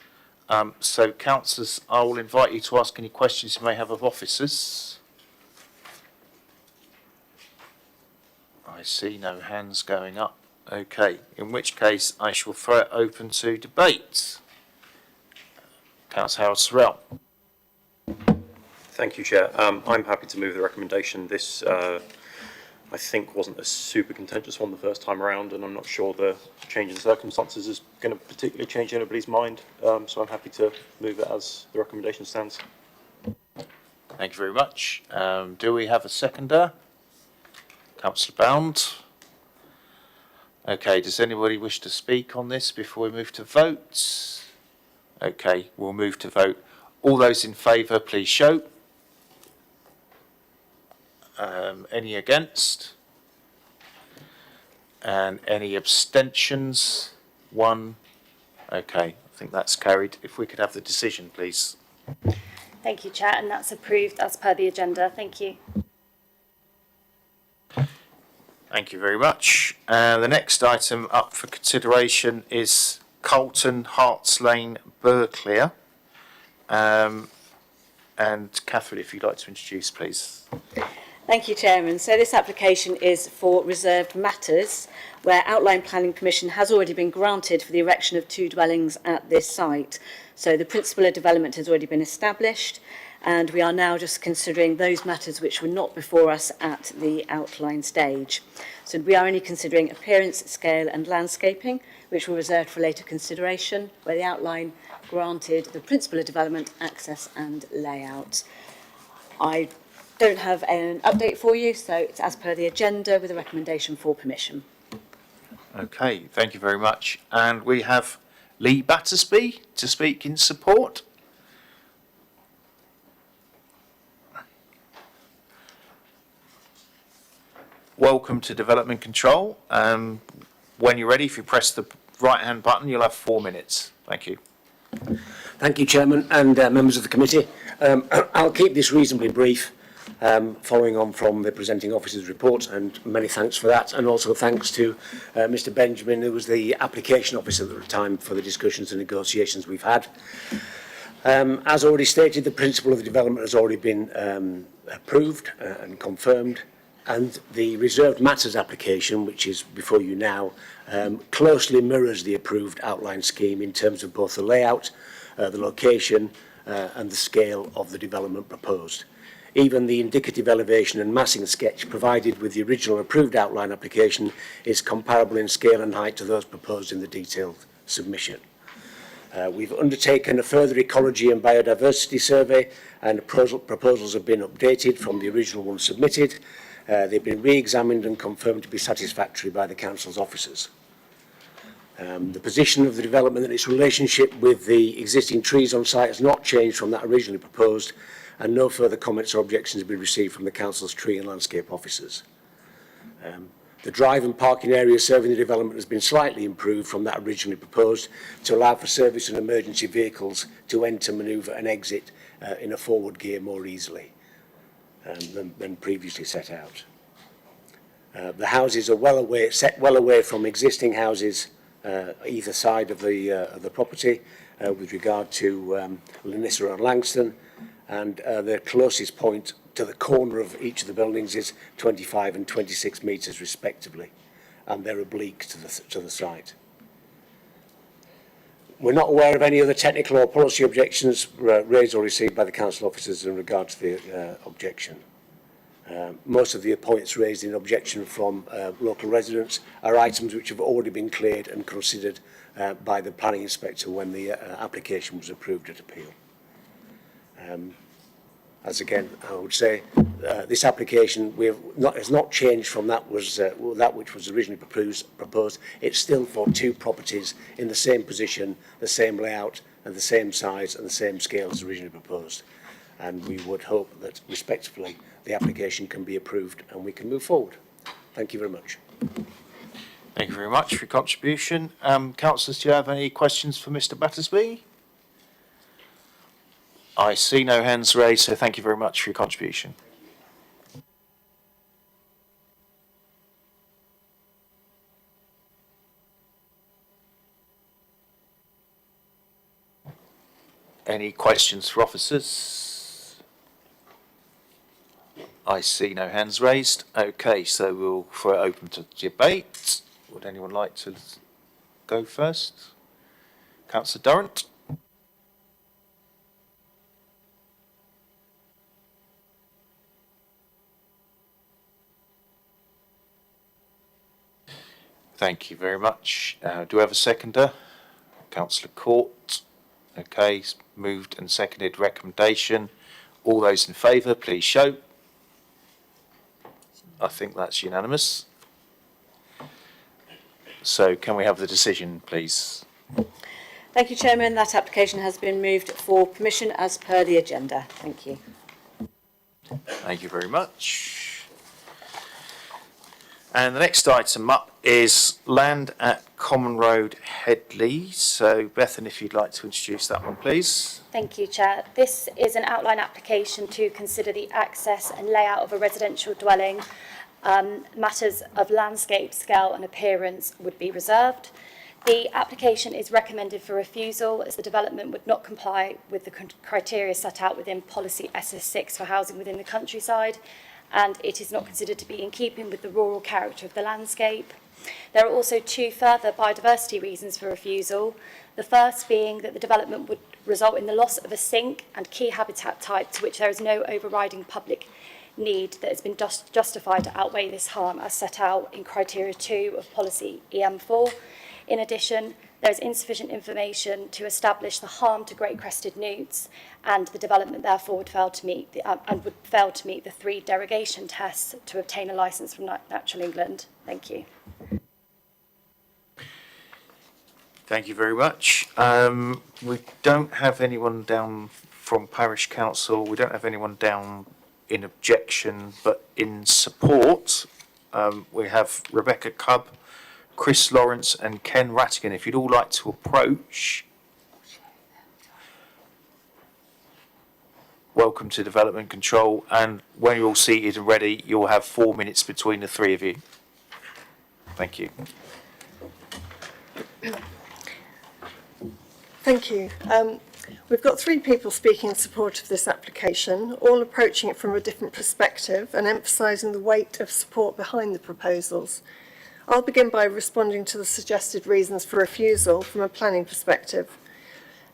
So, councillors, I will invite you to ask any questions you may have of officers. I see no hands going up. Okay, in which case I shall throw it open to debate. Councillor Harold Sorrell. Thank you, Chair. I'm happy to move the recommendation. This, I think, wasn't a super contentious one the first time around, and I'm not sure the change in circumstances is going to particularly change anybody's mind. So I'm happy to move it as the recommendation stands. Thank you very much. Do we have a seconder? Councillor Bound. Okay, does anybody wish to speak on this before we move to vote? Okay, we'll move to vote. All those in favour, please show. Any against? And any abstentions? 1. Okay, I think that's carried. If we could have the decision, please. Thank you, Chair, and that's approved as per the agenda. Thank you. Thank you very much. The next item up for consideration is Colton Harts Lane, Burclere. And Catherine, if you'd like to introduce, please. Thank you, Chairman. So this application is for reserved matters, where outline planning permission has already been granted for the erection of 2 dwellings at this site. So the principle of development has already been established, and we are now just considering those matters which were not before us at the outline stage. So we are only considering appearance, scale and landscaping, which were reserved for later consideration, where the outline granted the principle of development, access and layout. I don't have an update for you, so it's as per the agenda with a recommendation for permission. Okay, thank you very much. And we have Lee Battersby to speak in support. Welcome to Development Control. When you're ready, if you press the right-hand button, you'll have 4 minutes. Thank you. Thank you, Chairman and members of the committee. I'll keep this reasonably brief, following on from the presenting officer's report, and many thanks for that, and also thanks to Mr. Benjamin, who was the application officer at the time for the discussions and negotiations we've had. As already stated, the principle of the development has already been approved and confirmed, and the reserved matters application, which is before you now, closely mirrors the approved outline scheme in terms of both the layout, the location and the scale of the development proposed. Even the indicative elevation and massing sketch provided with the original approved outline application is comparable in scale and height to those proposed in the detailed submission. We've undertaken a further ecology and biodiversity survey, and proposals have been updated from the original one submitted. They've been re-examined and confirmed to be satisfactory by the Council's officers. The position of the development and its relationship with the existing trees on site has not changed from that originally proposed, and no further comments or objections have been received from the Council's tree and landscape officers. The drive and parking area serving the development has been slightly improved from that originally proposed to allow for service and emergency vehicles to enter, manoeuvre and exit in a forward gear more easily than previously set out. The houses are well away from existing houses either side of the property with regard to Lanissa and Langston, and their closest point to the corner of each of the buildings is 25 and 26 metres respectively, and they're oblique to the site. We're not aware of any other technical or policy objections raised or received by the council officers in regard to the objection. Most of the points raised in objection from local residents are items which have already been cleared and considered by the planning inspector when the application was approved at appeal. As again, I would say, this application has not changed from that which was originally proposed. It's still for two properties in the same position, the same layout, and the same size and the same scale as originally proposed. And we would hope that, respectively, the application can be approved and we can move forward. Thank you very much. Thank you very much for your contribution. Councillors, do you have any questions for Mr. Battersby? I see no hands raised, so thank you very much for your contribution. Any questions for officers? I see no hands raised. Okay, so we'll throw it open to debate. Would anyone like to go first? Councillor Durrant. Thank you very much. Do we have a seconder? Councillor Court. Okay, moved and seconded recommendation. All those in favour, please show. I think that's unanimous. So can we have the decision, please? Thank you, Chairman. That application has been moved for permission as per the agenda. Thank you. Thank you very much. And the next item up is land at Common Road, Headley. So, Bethan, if you'd like to introduce that one, please. Thank you, Chair. This is an outline application to consider the access and layout of a residential dwelling. Matters of landscape, scale and appearance would be reserved. The application is recommended for refusal as the development would not comply with the criteria set out within Policy SS6 for housing within the countryside, and it is not considered to be in keeping with the rural character of the landscape. There are also two further biodiversity reasons for refusal. The first being that the development would result in the loss of a sink and key habitat type to which there is no overriding public need that has been justified to outweigh this harm as set out in criteria 2 of policy EM4. In addition, there is insufficient information to establish the harm to great crested newts, and the development therefore would fail to meet the 3 derogation tests to obtain a licence from Natural England. Thank you. Thank you very much. We don't have anyone down from Parish Council. We don't have anyone down in objection, but in support, we have Rebecca Cubb, Chris Lawrence and Ken Rattigan. If you'd all like to approach, welcome to Development Control, and when you're all seated and ready, you'll have 4 minutes between the three of you. Thank you. Thank you. We've got 3 people speaking in support of this application, all approaching it from a different perspective and emphasising the weight of support behind the proposals. I'll begin by responding to the suggested reasons for refusal from a planning perspective.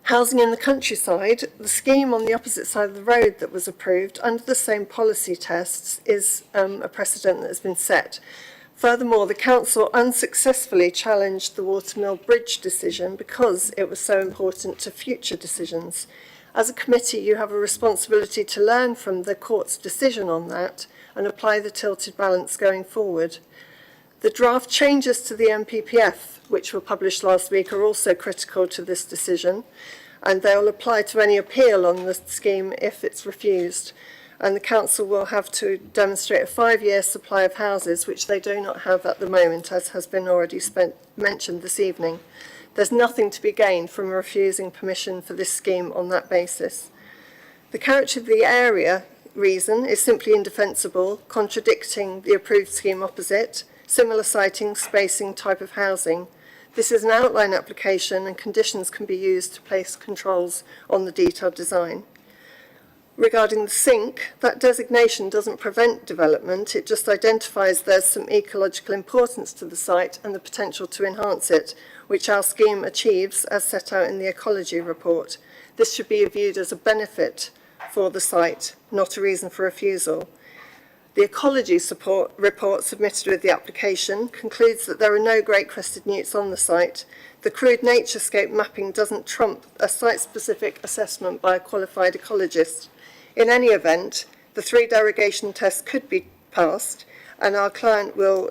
Housing in the countryside, the scheme on the opposite side of the road that was approved under the same policy tests is a precedent that has been set. Furthermore, the council unsuccessfully challenged the Watermill Bridge decision because it was so important to future decisions. As a committee, you have a responsibility to learn from the court's decision on that and apply the tilted balance going forward. The draft changes to the MPPF, which were published last week, are also critical to this decision. and they will apply to any appeal on the scheme if it's refused. And the council will have to demonstrate a 5-year supply of houses, which they do not have at the moment, as has been already mentioned this evening. There's nothing to be gained from refusing permission for this scheme on that basis. The character of the area reason is simply indefensible, contradicting the approved scheme opposite, similar siting, spacing, type of housing. This is an outline application and conditions can be used to place controls on the detailed design. Regarding the sink, that designation doesn't prevent development, it just identifies there's some ecological importance to the site and the potential to enhance it, which our scheme achieves as set out in the ecology report. This should be viewed as a benefit for the site, not a reason for refusal. The ecology support report submitted with the application concludes that there are no great crested newts on the site. The crude naturescape mapping doesn't trump a site-specific assessment by a qualified ecologist. In any event, the 3 derogation tests could be passed, and our client will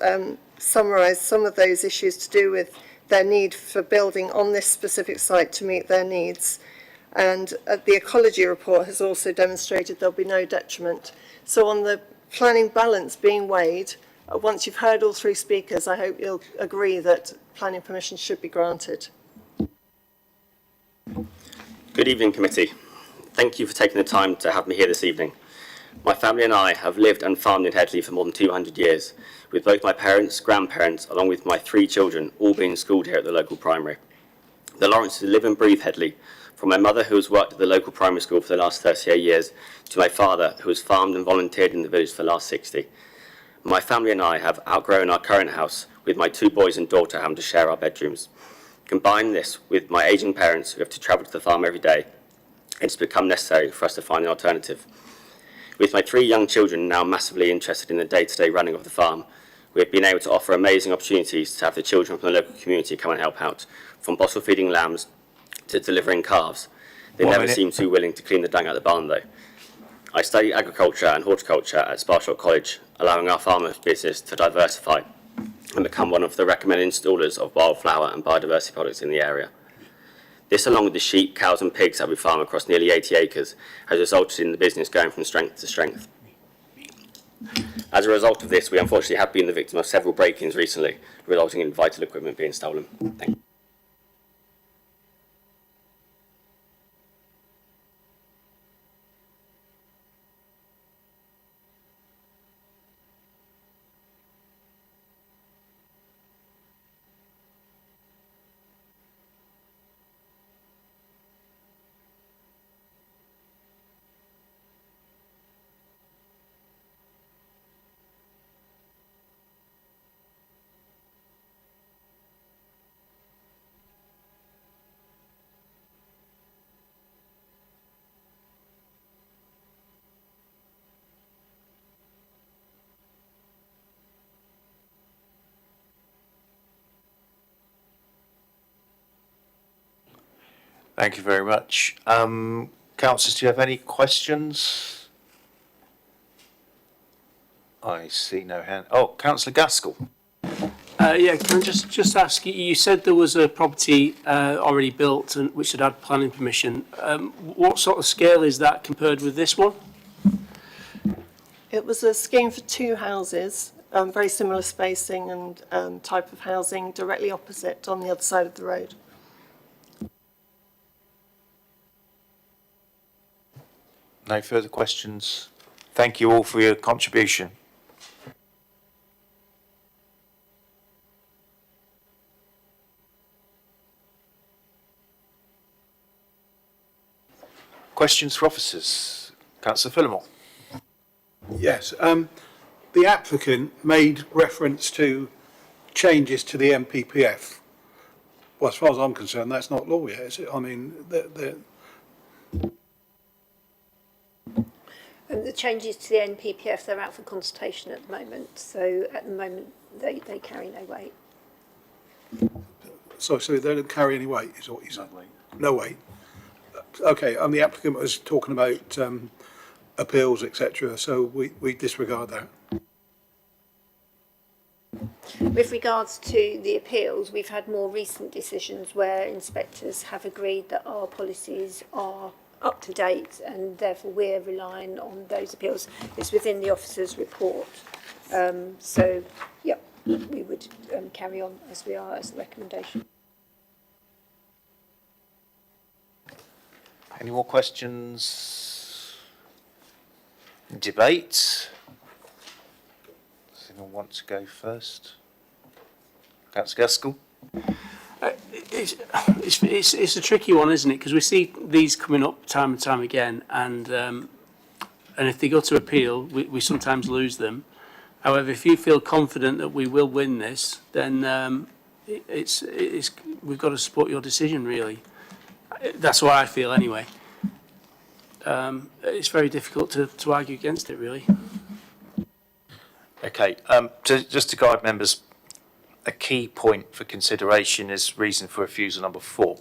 summarise some of those issues to do with their need for building on this specific site to meet their needs. And the ecology report has also demonstrated there'll be no detriment. So on the planning balance being weighed, once you've heard all 3 speakers, I hope you'll agree that planning permission should be granted. Good evening, committee. Thank you for taking the time to have me here this evening. My family and I have lived and farmed in Headley for more than 200 years, with both my parents, grandparents, along with my 3 children, all being schooled here at the local primary. The Lawrences live and breathe Headley, from my mother, who has worked at the local primary school for the last 38 years, to my father, who has farmed and volunteered in the village for the last 60. My family and I have outgrown our current house, with my 2 boys and daughter having to share our bedrooms. Combine this with my ageing parents who have to travel to the farm every day, it's become necessary for us to find an alternative. With my 3 young children now massively interested in the day-to-day running of the farm, we have been able to offer amazing opportunities to have the children from the local community come and help out, from bottle feeding lambs to delivering calves. They never seem too willing to clean the dung out of the barn though. I study agriculture and horticulture at Sparshot College, allowing our farmers business to diversify and become one of the recommended installers of wildflower and biodiversity products in the area. This, along with the sheep, cows and pigs that we farm across nearly 80 acres, has resulted in the business going from strength to strength. As a result of this, we unfortunately have been the victim of several break-ins recently, resulting in vital equipment being stolen. Thank you. Thank you very much. Councillors, do you have any questions? I see no hand. Oh, Councillor Gaskell. Yeah, can I just ask, you said there was a property already built and which had had planning permission. What sort of scale is that compared with this one? It was a scheme for 2 houses, very similar spacing and type of housing, directly opposite on the other side of the road. No further questions. Thank you all for your contribution. Questions for officers? Councillor Phillimore. Yes, the applicant made reference to changes to the MPPF. Well, as far as I'm concerned, that's not law yet, is it? I mean, And the changes to the NPPF, they're out for consultation at the moment. So at the moment, they carry no weight. so they don't carry any weight, is what you're saying? No weight. Okay, and the applicant was talking about appeals, etc. So we disregard that. With regards to the appeals, we've had more recent decisions where inspectors have agreed that our policies are up to date and therefore we're relying on those appeals. It's within the officer's report. So, yep, we would carry on as we are as a recommendation. Any more questions? Debate? Does anyone want to go first? Councillor Gaskell? It's a tricky one, isn't it? Because we see these coming up time and time again, and if they go to appeal, we sometimes lose them. However, if you feel confident that we will win this, then we've got to support your decision, really. That's what I feel, anyway. It's very difficult to argue against it, really. Okay, just to guide members, a key point for consideration is reason for refusal number 4.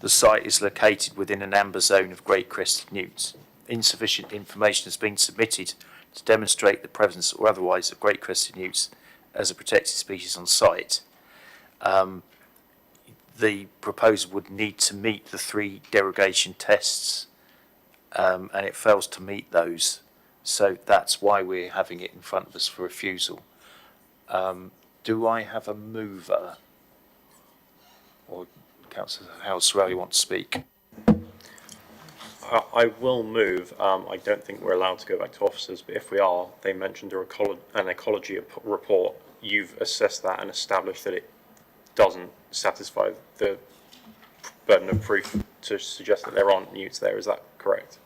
The site is located within an amber zone of great crested newts. Insufficient information has been submitted to demonstrate the presence or otherwise of great crested newts as a protected species on site. The proposal would need to meet the 3 derogation tests, and it fails to meet those. So that's why we're having it in front of us for refusal. Do I have a mover? Or Councillor Howell, you want to speak? I will move. I don't think we're allowed to go back to officers, but if we are, they mentioned an ecology report. You've assessed that and established that it doesn't satisfy the burden of proof to suggest that there aren't newts there. Is that correct?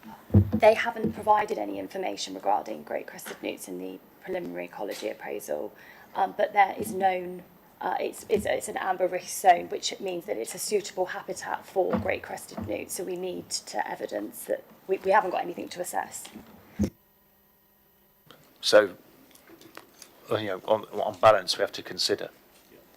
They haven't provided any information regarding great crested newts in the preliminary ecology appraisal, but there is known, it's an amber risk zone, which means that it's a suitable habitat for great crested newts, so we need to evidence that we haven't got anything to assess. So, on balance, we have to consider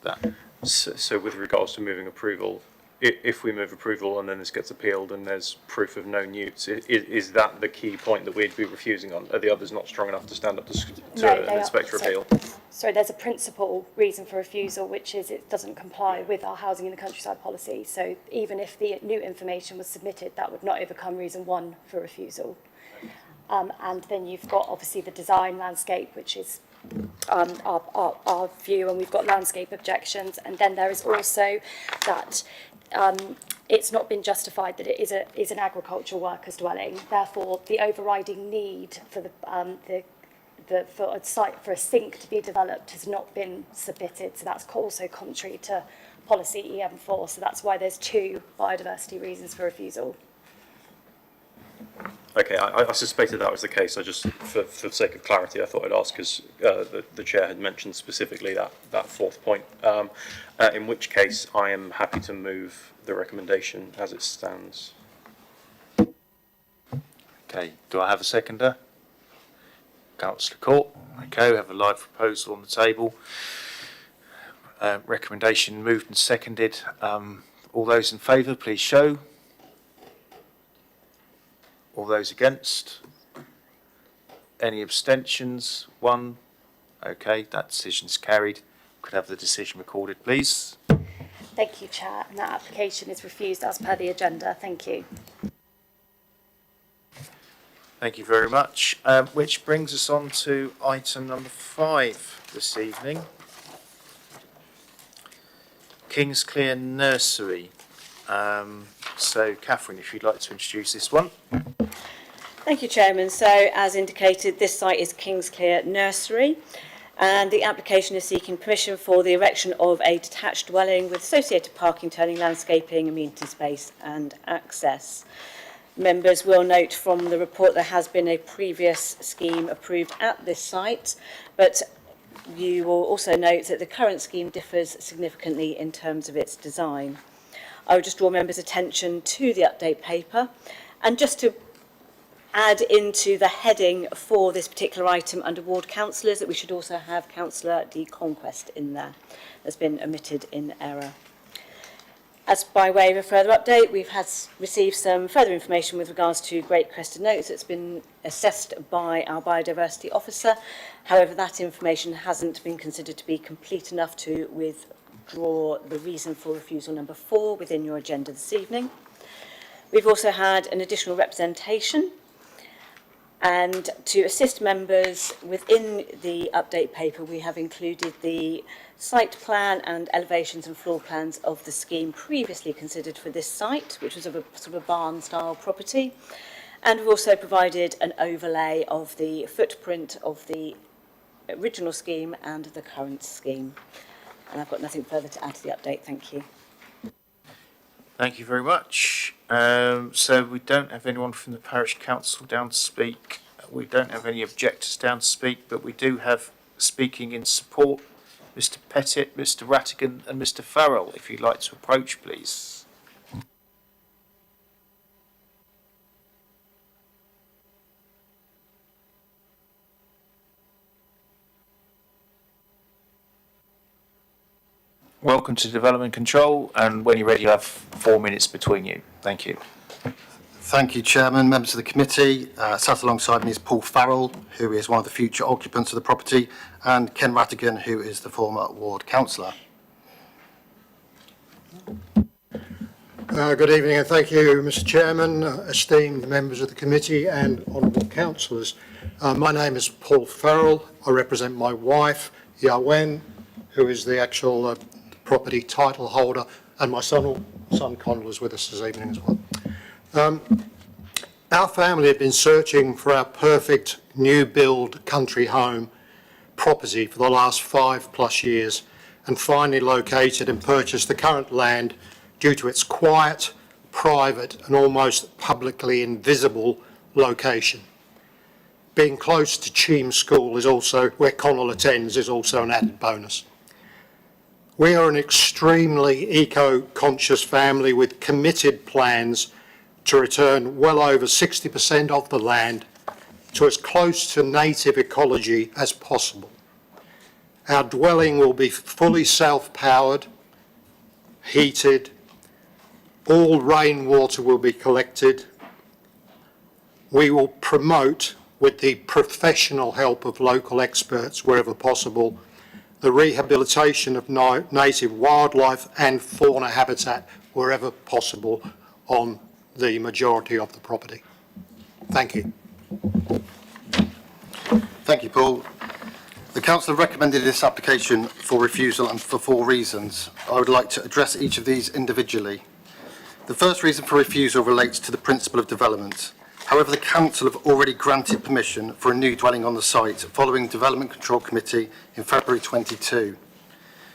that. So with regards to moving approval, if we move approval and then this gets appealed and there's proof of no newts, is that the key point that we'd be refusing on? Are the others not strong enough to stand up to an inspector appeal? So there's a principal reason for refusal, which is it doesn't comply with our housing in the countryside policy. So even if the new information was submitted, that would not overcome reason 1 for refusal. And then you've got obviously the design landscape, which is our view, and we've got landscape objections. And then there is also that it's not been justified that it is an agricultural workers' dwelling. Therefore, the overriding need for for a site for a sink to be developed has not been submitted. So that's also contrary to policy EM4. So that's why there's 2 biodiversity reasons for refusal. Okay, I suspected that was the case. I just, for the sake of clarity, I thought I'd ask because the chair had mentioned specifically that 4th point. In which case, I am happy to move the recommendation as it stands. Okay, do I have a seconder? Councillor Court. Okay, we have a live proposal on the table. Recommendation moved and seconded. All those in favour, please show. All those against? Any abstentions? 1. Okay, that decision's carried. Could I have the decision recorded, please? Thank you, Chair. And that application is refused as per the agenda. Thank you. Thank you very much. Which brings us on to item number 5 this evening. Kingsclere Nursery. So, Catherine, if you'd like to introduce this one. Thank you, Chairman. So, as indicated, this site is Kingsclere Nursery, and the application is seeking permission for the erection of a detached dwelling with associated parking, turning, landscaping, amenity space and access. Members will note from the report there has been a previous scheme approved at this site, but you will also note that the current scheme differs significantly in terms of its design. I would just draw members' attention to the update paper, and just to add into the heading for this particular item under ward councillors that we should also have Councillor D. Conquest in there. That's been omitted in error. As by way of a further update, we've received some further information with regards to Great Crested Notes that's been assessed by our biodiversity officer. However, that information hasn't been considered to be complete enough to withdraw the reason for refusal number 4 within your agenda this evening. We've also had an additional representation, and to assist members within the update paper, we have included the site plan and elevations and floor plans of the scheme previously considered for this site, which was of a sort of a barn-style property. And we've also provided an overlay of the footprint of the original scheme and the current scheme. And I've got nothing further to add to the update. Thank you. Thank you very much. So we don't have anyone from the parish council down to speak. We don't have any objectors down to speak, but we do have speaking in support Mr. Pettit, Mr. Rattigan and Mr. Farrell. If you'd like to approach, please. Welcome to Development Control, and when you're ready, you have 4 minutes between you. Thank you. Thank you, Chairman, members of the committee. Sat alongside me is Paul Farrell, who is one of the future occupants of the property, and Ken Rattigan, who is the former ward councillor. Good evening and thank you, Mr. Chairman, esteemed members of the committee and honourable councillors. My name is Paul Farrell. I represent my wife, Yawen, who is the actual property title holder, and my son Connell is with us this evening as well. Our family have been searching for our perfect new build country home property for the last 5+ years, and finally located and purchased the current land due to its quiet, private and almost publicly invisible location. Being close to Cheam School is also, where Connell attends, is also an added bonus. We are an extremely eco-conscious family with committed plans to return well over 60% of the land to as close to native ecology as possible. Our dwelling will be fully self-powered, heated, all rainwater will be collected. We will promote, with the professional help of local experts wherever possible, the rehabilitation of native wildlife and fauna habitat wherever possible on the majority of the property. Thank you. Thank you, Paul. The council recommended this application for refusal and for 4 reasons. I would like to address each of these individually. The first reason for refusal relates to the principle of development. However, the council have already granted permission for a new dwelling on the site following Development Control Committee in February 22.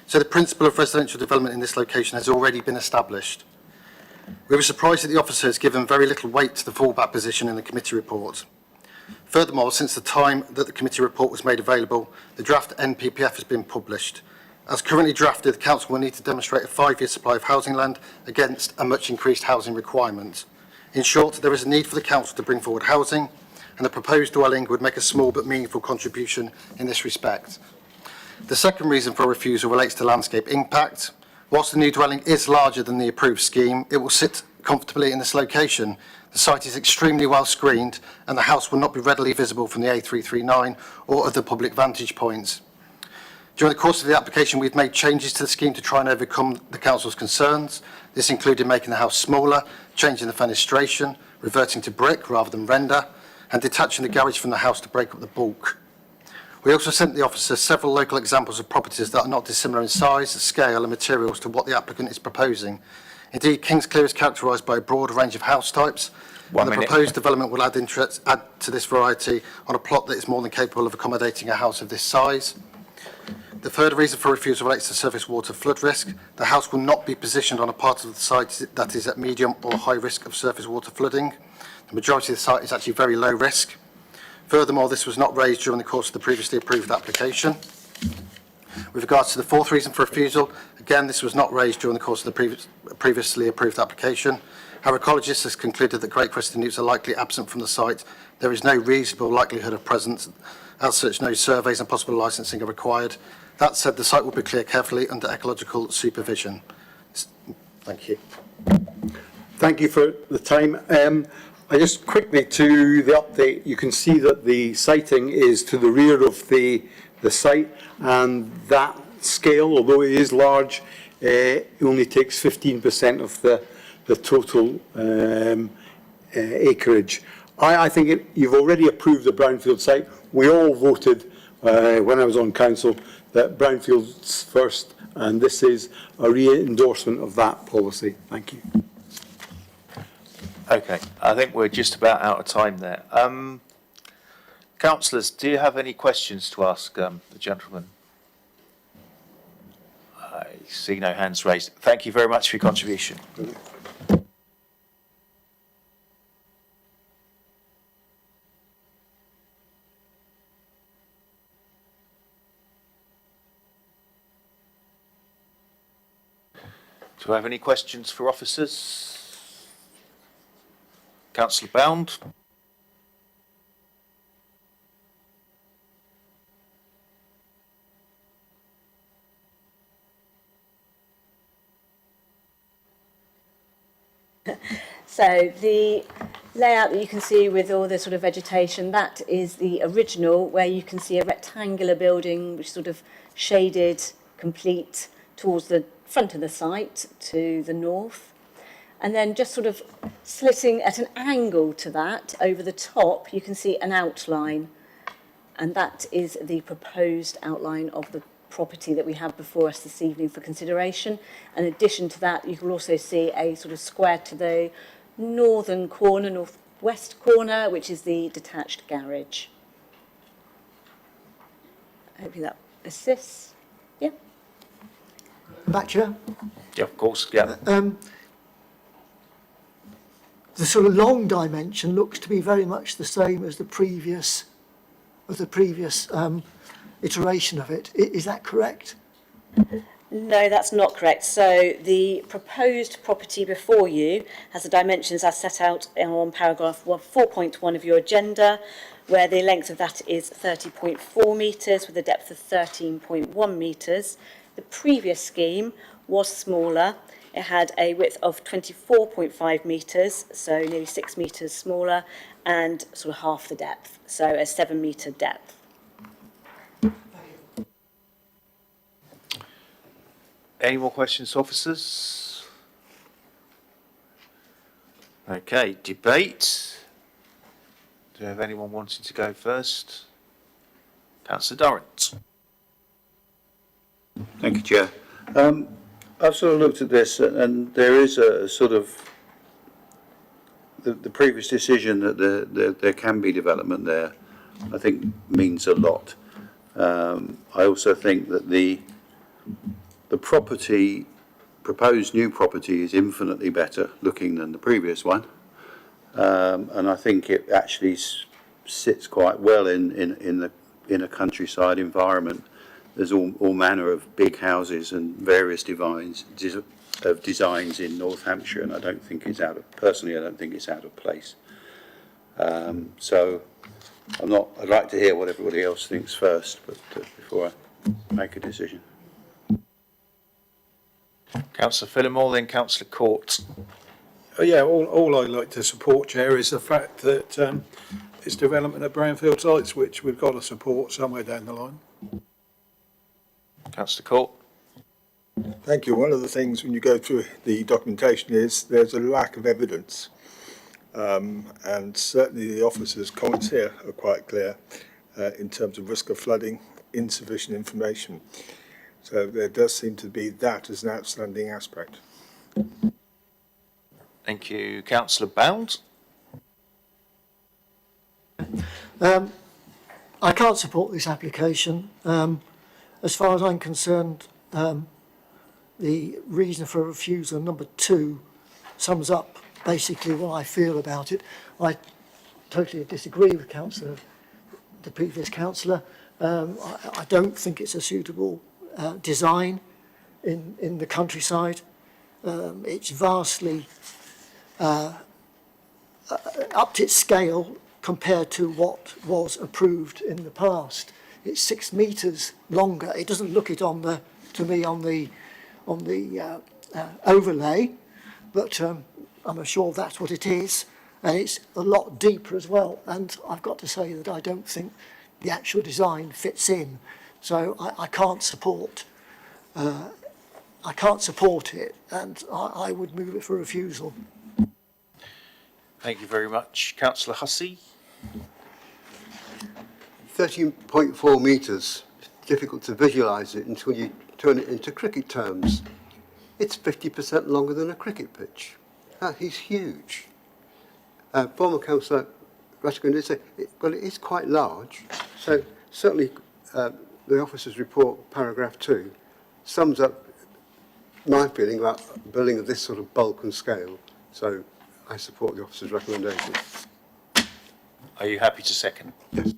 So the principle of residential development in this location has already been established. We were surprised that the officer has given very little weight to the fallback position in the committee report. Furthermore, since the time that the committee report was made available, the draft NPPF has been published. As currently drafted, the council will need to demonstrate a 5-year supply of housing land against a much increased housing requirement. In short, there is a need for the council to bring forward housing, and the proposed dwelling would make a small but meaningful contribution in this respect. The second reason for refusal relates to landscape impact. Whilst the new dwelling is larger than the approved scheme, it will sit comfortably in this location. The site is extremely well screened, and the house will not be readily visible from the A339 or other public vantage points. During the course of the application, we've made changes to the scheme to try and overcome the council's concerns. This included making the house smaller, changing the fenestration, reverting to brick rather than render, and detaching the garage from the house to break up the bulk. We also sent the officer several local examples of properties that are not dissimilar in size, scale and materials to what the applicant is proposing. Indeed, Kingsclear is characterised by a broad range of house types, and the proposed development will add to this variety on a plot that is more than capable of accommodating a house of this size. The third reason for refusal relates to surface water flood risk. The house will not be positioned on a part of the site that is at medium or high risk of surface water flooding. The majority of the site is actually very low risk. Furthermore, this was not raised during the course of the previously approved application. With regards to the fourth reason for refusal, again, this was not raised during the course of the previously approved application. Our ecologist has concluded that great crested newts are likely absent from the site. There is no reasonable likelihood of presence. As such, no surveys and possible licensing are required. That said, the site will be cleared carefully under ecological supervision. Thank you. Thank you for the time. I just quickly to the update, you can see that the siting is to the rear of the site, and that scale, although it is large, only takes 15% of the total acreage. I think you've already approved the brownfield site. We all voted when I was on council that brownfields first, and this is a re-endorsement of that policy. Thank you. Okay, I think we're just about out of time there. Councillors, do you have any questions to ask the gentleman? I see no hands raised. Thank you very much for your contribution. Do I have any questions for officers? Councillor Bound. So the layout that you can see with all the sort of vegetation, that is the original, where you can see a rectangular building which is sort of shaded, complete towards the front of the site to the north. And then just sort of slitting at an angle to that, over the top, you can see an outline. And that is the proposed outline of the property that we have before us this evening for consideration. In addition to that, you can also see a sort of square to the northern corner, northwest corner, which is the detached garage. Hopefully that assists. Yeah. Back, Chair. Yeah, of course, yeah. The sort of long dimension looks to be very much the same as the previous iteration of it. Is that correct? No, that's not correct. So the proposed property before you has the dimensions as set out on paragraph 4.1 of your agenda, where the length of that is 30.4 metres with a depth of 13.1 metres. The previous scheme was smaller. It had a width of 24.5 metres, so nearly 6 metres smaller, and sort of half the depth, so a 7 metre depth. Any more questions, officers? Okay, debate. Do you have anyone wanting to go first? Councillor Durrant. Thank you, Chair. I've sort of looked at this, and there is a sort of the previous decision that there can be development there, I think means a lot. I also think that the property, proposed new property, is infinitely better looking than the previous one, and I think it actually sits quite well in a countryside environment. There's all manner of big houses and various designs in North Hampshire, and I don't think it's personally I don't think it's out of place. So I'd like to hear what everybody else thinks first, but before I make a decision. Councillor Phillimore, then Councillor Court. Yeah, all I like to support, Chair, is the fact that it's development of brownfield sites, which we've got to support somewhere down the line. Councillor Court. Thank you. One of the things when you go through the documentation is there's a lack of evidence, and certainly the officers' comments here are quite clear in terms of risk of flooding, insufficient information. So there does seem to be that as an outstanding aspect. Thank you. Councillor Bound. I can't support this application. As far as I'm concerned, the reason for refusal, number 2, sums up basically what I feel about it. I totally disagree with the previous councillor. I don't think it's a suitable design in the countryside. It's vastly upped its scale compared to what was approved in the past. It's 6 metres longer. It doesn't look it to me on the overlay, but I'm sure that's what it is, and it's a lot deeper as well. And I've got to say that I don't think the actual design fits in, so I can't support. I can't support it, and I would move it for refusal. Thank you very much. Councillor Hussey. 13.4 metres, difficult to visualise it until you turn it into cricket terms. It's 50% longer than a cricket pitch. That is huge. Former councillor Rushton did say, well, it is quite large. So certainly the officer's report, paragraph 2, sums up my feeling about building of this sort of bulk and scale. So I support the officer's recommendation. Are you happy to second? Yes.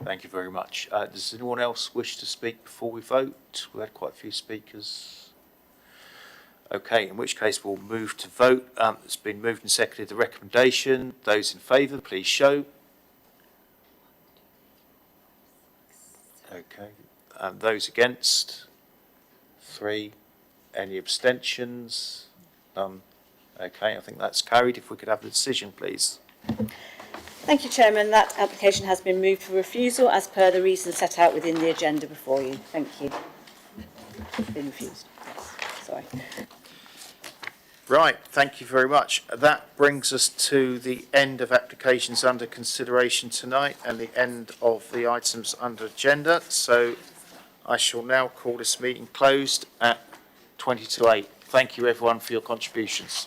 Thank you very much. Does anyone else wish to speak before we vote? We've had quite a few speakers. Okay, in which case we'll move to vote. It's been moved and seconded the recommendation. Those in favour, please show. Okay. Those against? 3. Any abstentions? None. Okay, I think that's carried. If we could have the decision, please. Thank you, Chairman. That application has been moved for refusal as per the reasons set out within the agenda before you. Thank you. Been refused. Yes. Sorry. Right, thank you very much. That brings us to the end of applications under consideration tonight and the end of the items under agenda. So I shall now call this meeting closed at 20 to 8. Thank you everyone for your contributions.